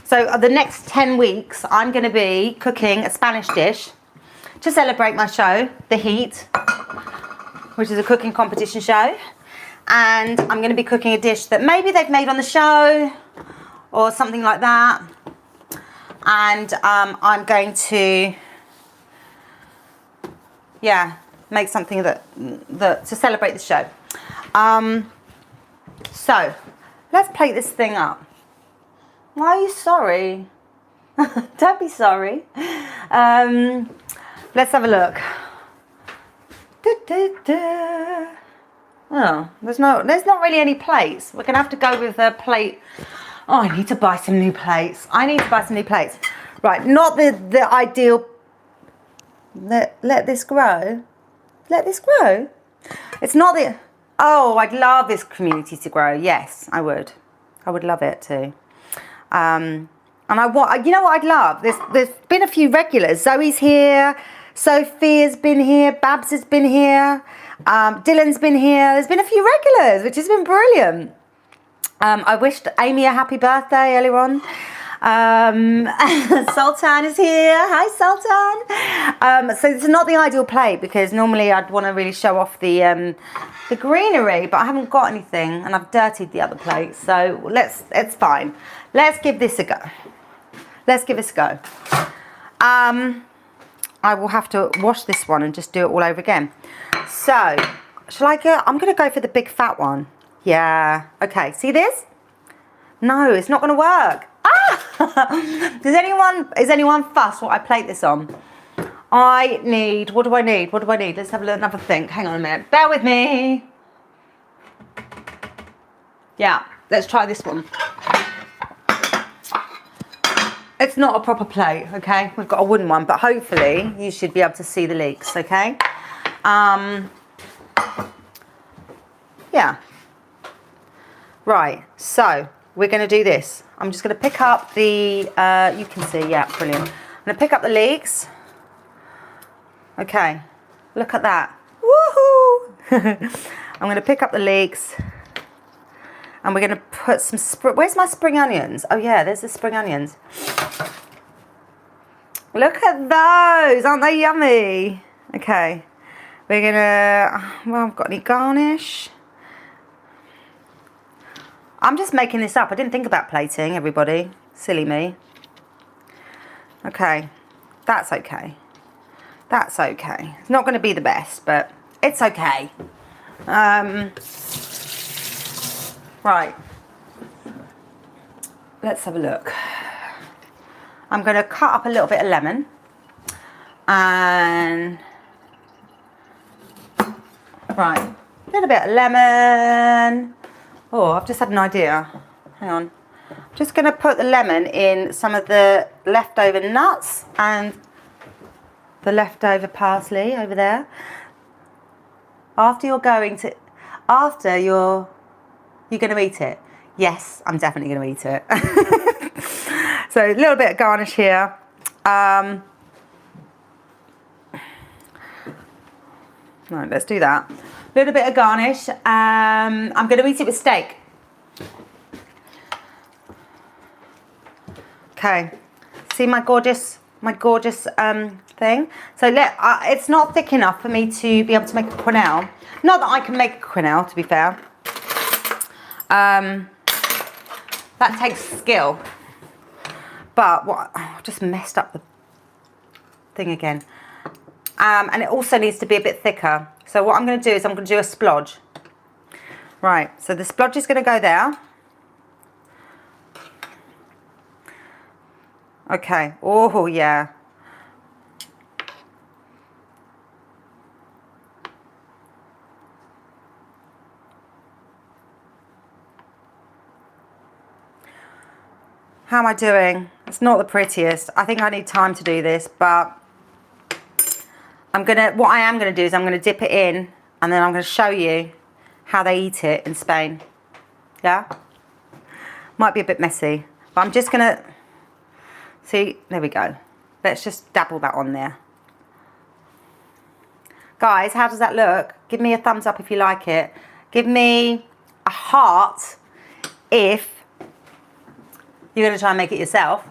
So the next 10 weeks, I'm going to be cooking a Spanish dish to celebrate my show, The Heat, which is a cooking competition show. And I'm going to be cooking a dish that maybe they've made on the show or something like that. And I'm going to, yeah, make something that to celebrate the show. So let's plate this thing up. Why are you sorry? Don't be sorry. Let's have a look. Oh, there's not really any plates. We're gonna have to go with a plate. Oh, I need to buy some new plates. Right, not the ideal. Let this grow. Let this grow. It's not the. Oh, I'd love this community to grow. Yes, I would. I would love it too. And I want. You know what I'd love? There's been a few regulars. Zoe's here. Sophia's been here. Babs has been here. Dylan's been here. There's been a few regulars, which has been brilliant. I wished Amy a happy birthday earlier on. Sultan is here. Hi, Sultan. So it's not the ideal plate because normally I'd want to really show off the greenery, but I haven't got anything and I've dirtied the other plate. So it's fine. Let's give this a go. Let's give this a go. I will have to wash this one and just do it all over again. So, shall I go? I'm going to go for the big fat one. Yeah. Okay. See this? No, it's not going to work. Ah! Is anyone fussed what I plate this on? What do I need? Let's have another think. Hang on a minute. Bear with me. Yeah. Let's try this one. It's not a proper plate, okay? We've got a wooden one, but hopefully you should be able to see the leeks, okay? Yeah. Right, so we're going to do this. I'm just going to pick up the, you can see, yeah, brilliant. I'm going to pick up the leeks. Okay, look at that. Woohoo! I'm going to pick up the leeks. And we're going to put some, where's my spring onions? Oh yeah, there's the spring onions. Look at those, aren't they yummy? Okay, we're going to, well, I've got any garnish. I'm just making this up. I didn't think about plating, everybody. Silly me. Okay, that's okay. That's okay. It's not going to be the best, but it's okay. Right, let's have a look. I'm going to cut up a little bit of lemon and, right, a little bit of lemon. Oh, I've just had an idea. Hang on. I'm just going to put the lemon in some of the leftover nuts and the leftover parsley over there. After you're going to eat it? Yes, I'm definitely going to eat it. So a little bit of garnish here. Right, let's do that. A little bit of garnish. I'm going to eat it with steak. Okay. See my gorgeous thing? So it's not thick enough for me to be able to make a quenelle. Not that I can make a quenelle, to be fair. That takes skill. But I just messed up the thing again. And it also needs to be a bit thicker. So what I'm going to do is I'm going to do a splodge. Right, so the splodge is going to go there. Okay, oh yeah. How am I doing? It's not the prettiest. I think I need time to do this, but what I am gonna do is I'm gonna dip it in and then I'm gonna show you how they eat it in Spain. Yeah? Might be a bit messy, but I'm just gonna, see, there we go. Let's just dabble that on there. Guys, how does that look? Give me a thumbs up if you like it. Give me a heart if you're going to try and make it yourself.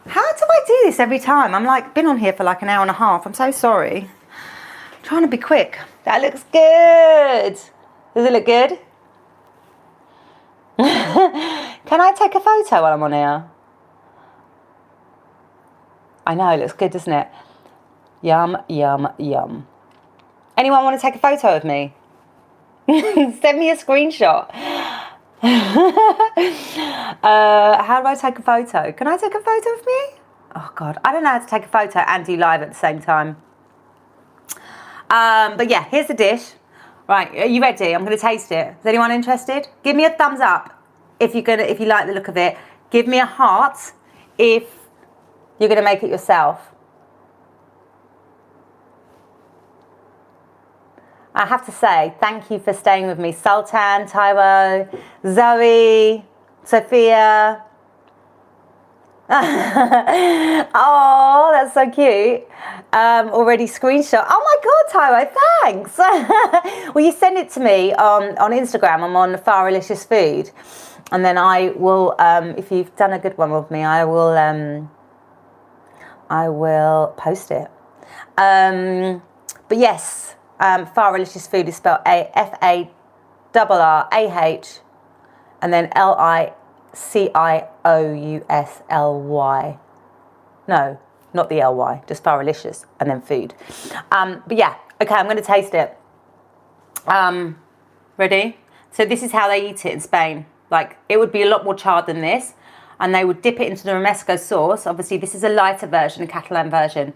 How do I do this every time? I'm like, been on here for like an hour and a half. I'm so sorry. I'm trying to be quick. That looks good. Does it look good? Can I take a photo while I'm on here? I know, it looks good, doesn't it? Yum, yum, yum. Anyone want to take a photo of me? Send me a screenshot. How do I take a photo? Can I take a photo of me? Oh God, I don't know how to take a photo and do live at the same time. But yeah, here's the dish. Right, are you ready? I'm going to taste it. Is anyone interested? Give me a thumbs up if you like the look of it. Give me a heart if you're going to make it yourself. I have to say, thank you for staying with me. Sultan, Taiwo, Zoe, Sophia. Oh, that's so cute. Already screenshot. Oh my God, Tyro, thanks. Well, you send it to me on Instagram. I'm on Farrelicious Food. And then I will, if you've done a good one with me, I will post it. But yes, Farrelicious Food is spelled FARRAH and then LICIOUSLY. No, not the LY, just Farrelicious and then food. But yeah, okay, I'm going to taste it. Ready? So this is how they eat it in Spain. Like, it would be a lot more charred than this, and they would dip it into the romesco sauce. Obviously, this is a lighter version, a Catalan version,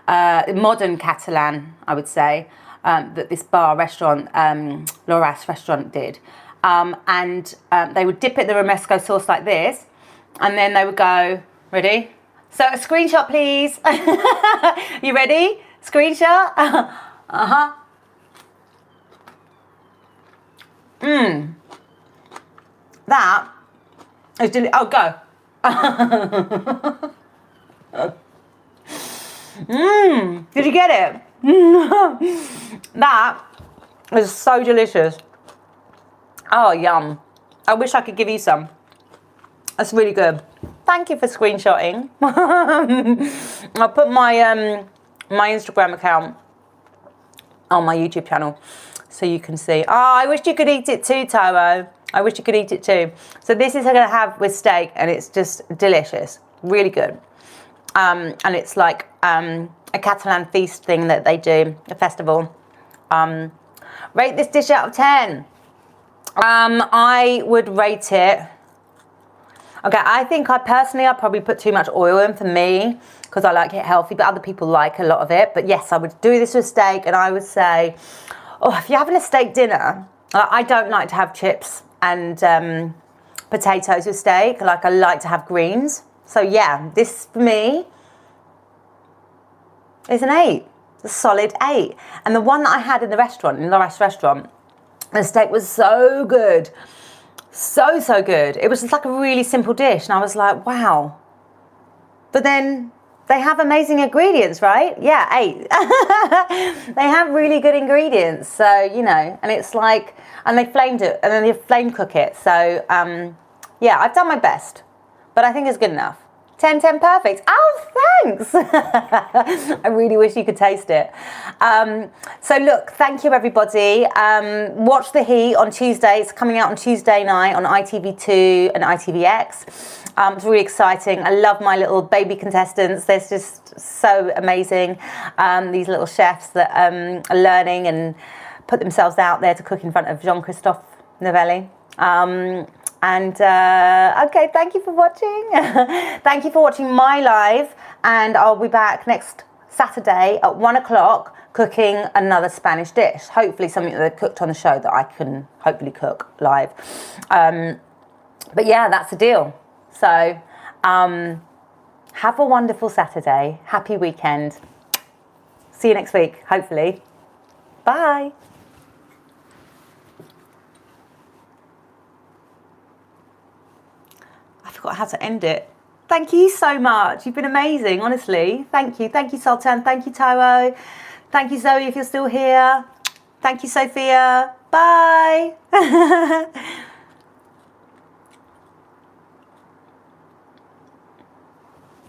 modern Catalan, I would say, that this bar restaurant, Loras restaurant did. And they would dip it in the romesco sauce like this, and then they would go, ready? So a screenshot, please. You ready? Screenshot? Uh-huh. That is oh, go. Did you get it? That is so delicious. Oh, yum. I wish I could give you some. That's really good. Thank you for screenshotting. I'll put my my Instagram account on my YouTube channel so you can see. Oh, I wish you could eat it too, Tyro. I wish you could eat it too. So this is what I'm going to have with steak, and it's just delicious. Really good. And it's like a Catalan feast thing that they do, a festival. Rate this dish out of 10. I would rate it. Okay, I think I'd probably put too much oil in for me because I like it healthy, but other people like a lot of it. But yes, I would do this with steak, and I would say, oh, if you're having a steak dinner, I don't like to have chips and potatoes with steak. Like, I like to have greens. So yeah, this for me is an 8. It's a solid 8. And the one that I had in the restaurant, in the Loras restaurant, the steak was so good. So good. It was just like a really simple dish, and I was like, wow. But then they have amazing ingredients, right? Yeah, 8. They have really good ingredients, so, you know, and it's like, and they flamed it, and then they flame cook it. So, yeah, I've done my best, but I think it's good enough. 10, 10, perfect. Oh, thanks. I really wish you could taste it. So look, thank you everybody. Watch The Heat on Tuesday. It's coming out on Tuesday night on ITV2 and ITVX. It's really exciting. I love my little baby contestants. They're just so amazing. These little chefs that are learning and put themselves out there to cook in front of Jean-Christophe Novelli. Okay, thank you for watching. Thank you for watching my live, and I'll be back next Saturday at 1 o'clock cooking another Spanish dish. Hopefully something that they cooked on the show that I can hopefully cook live. But yeah, that's the deal. So have a wonderful Saturday. Happy weekend. See you next week, hopefully. Bye. I forgot how to end it. Thank you so much. You've been amazing, honestly. Thank you. Thank you, Sultan. Thank you, Tyro. Thank you, Zoe, if you're still here. Thank you, Sophia. Bye.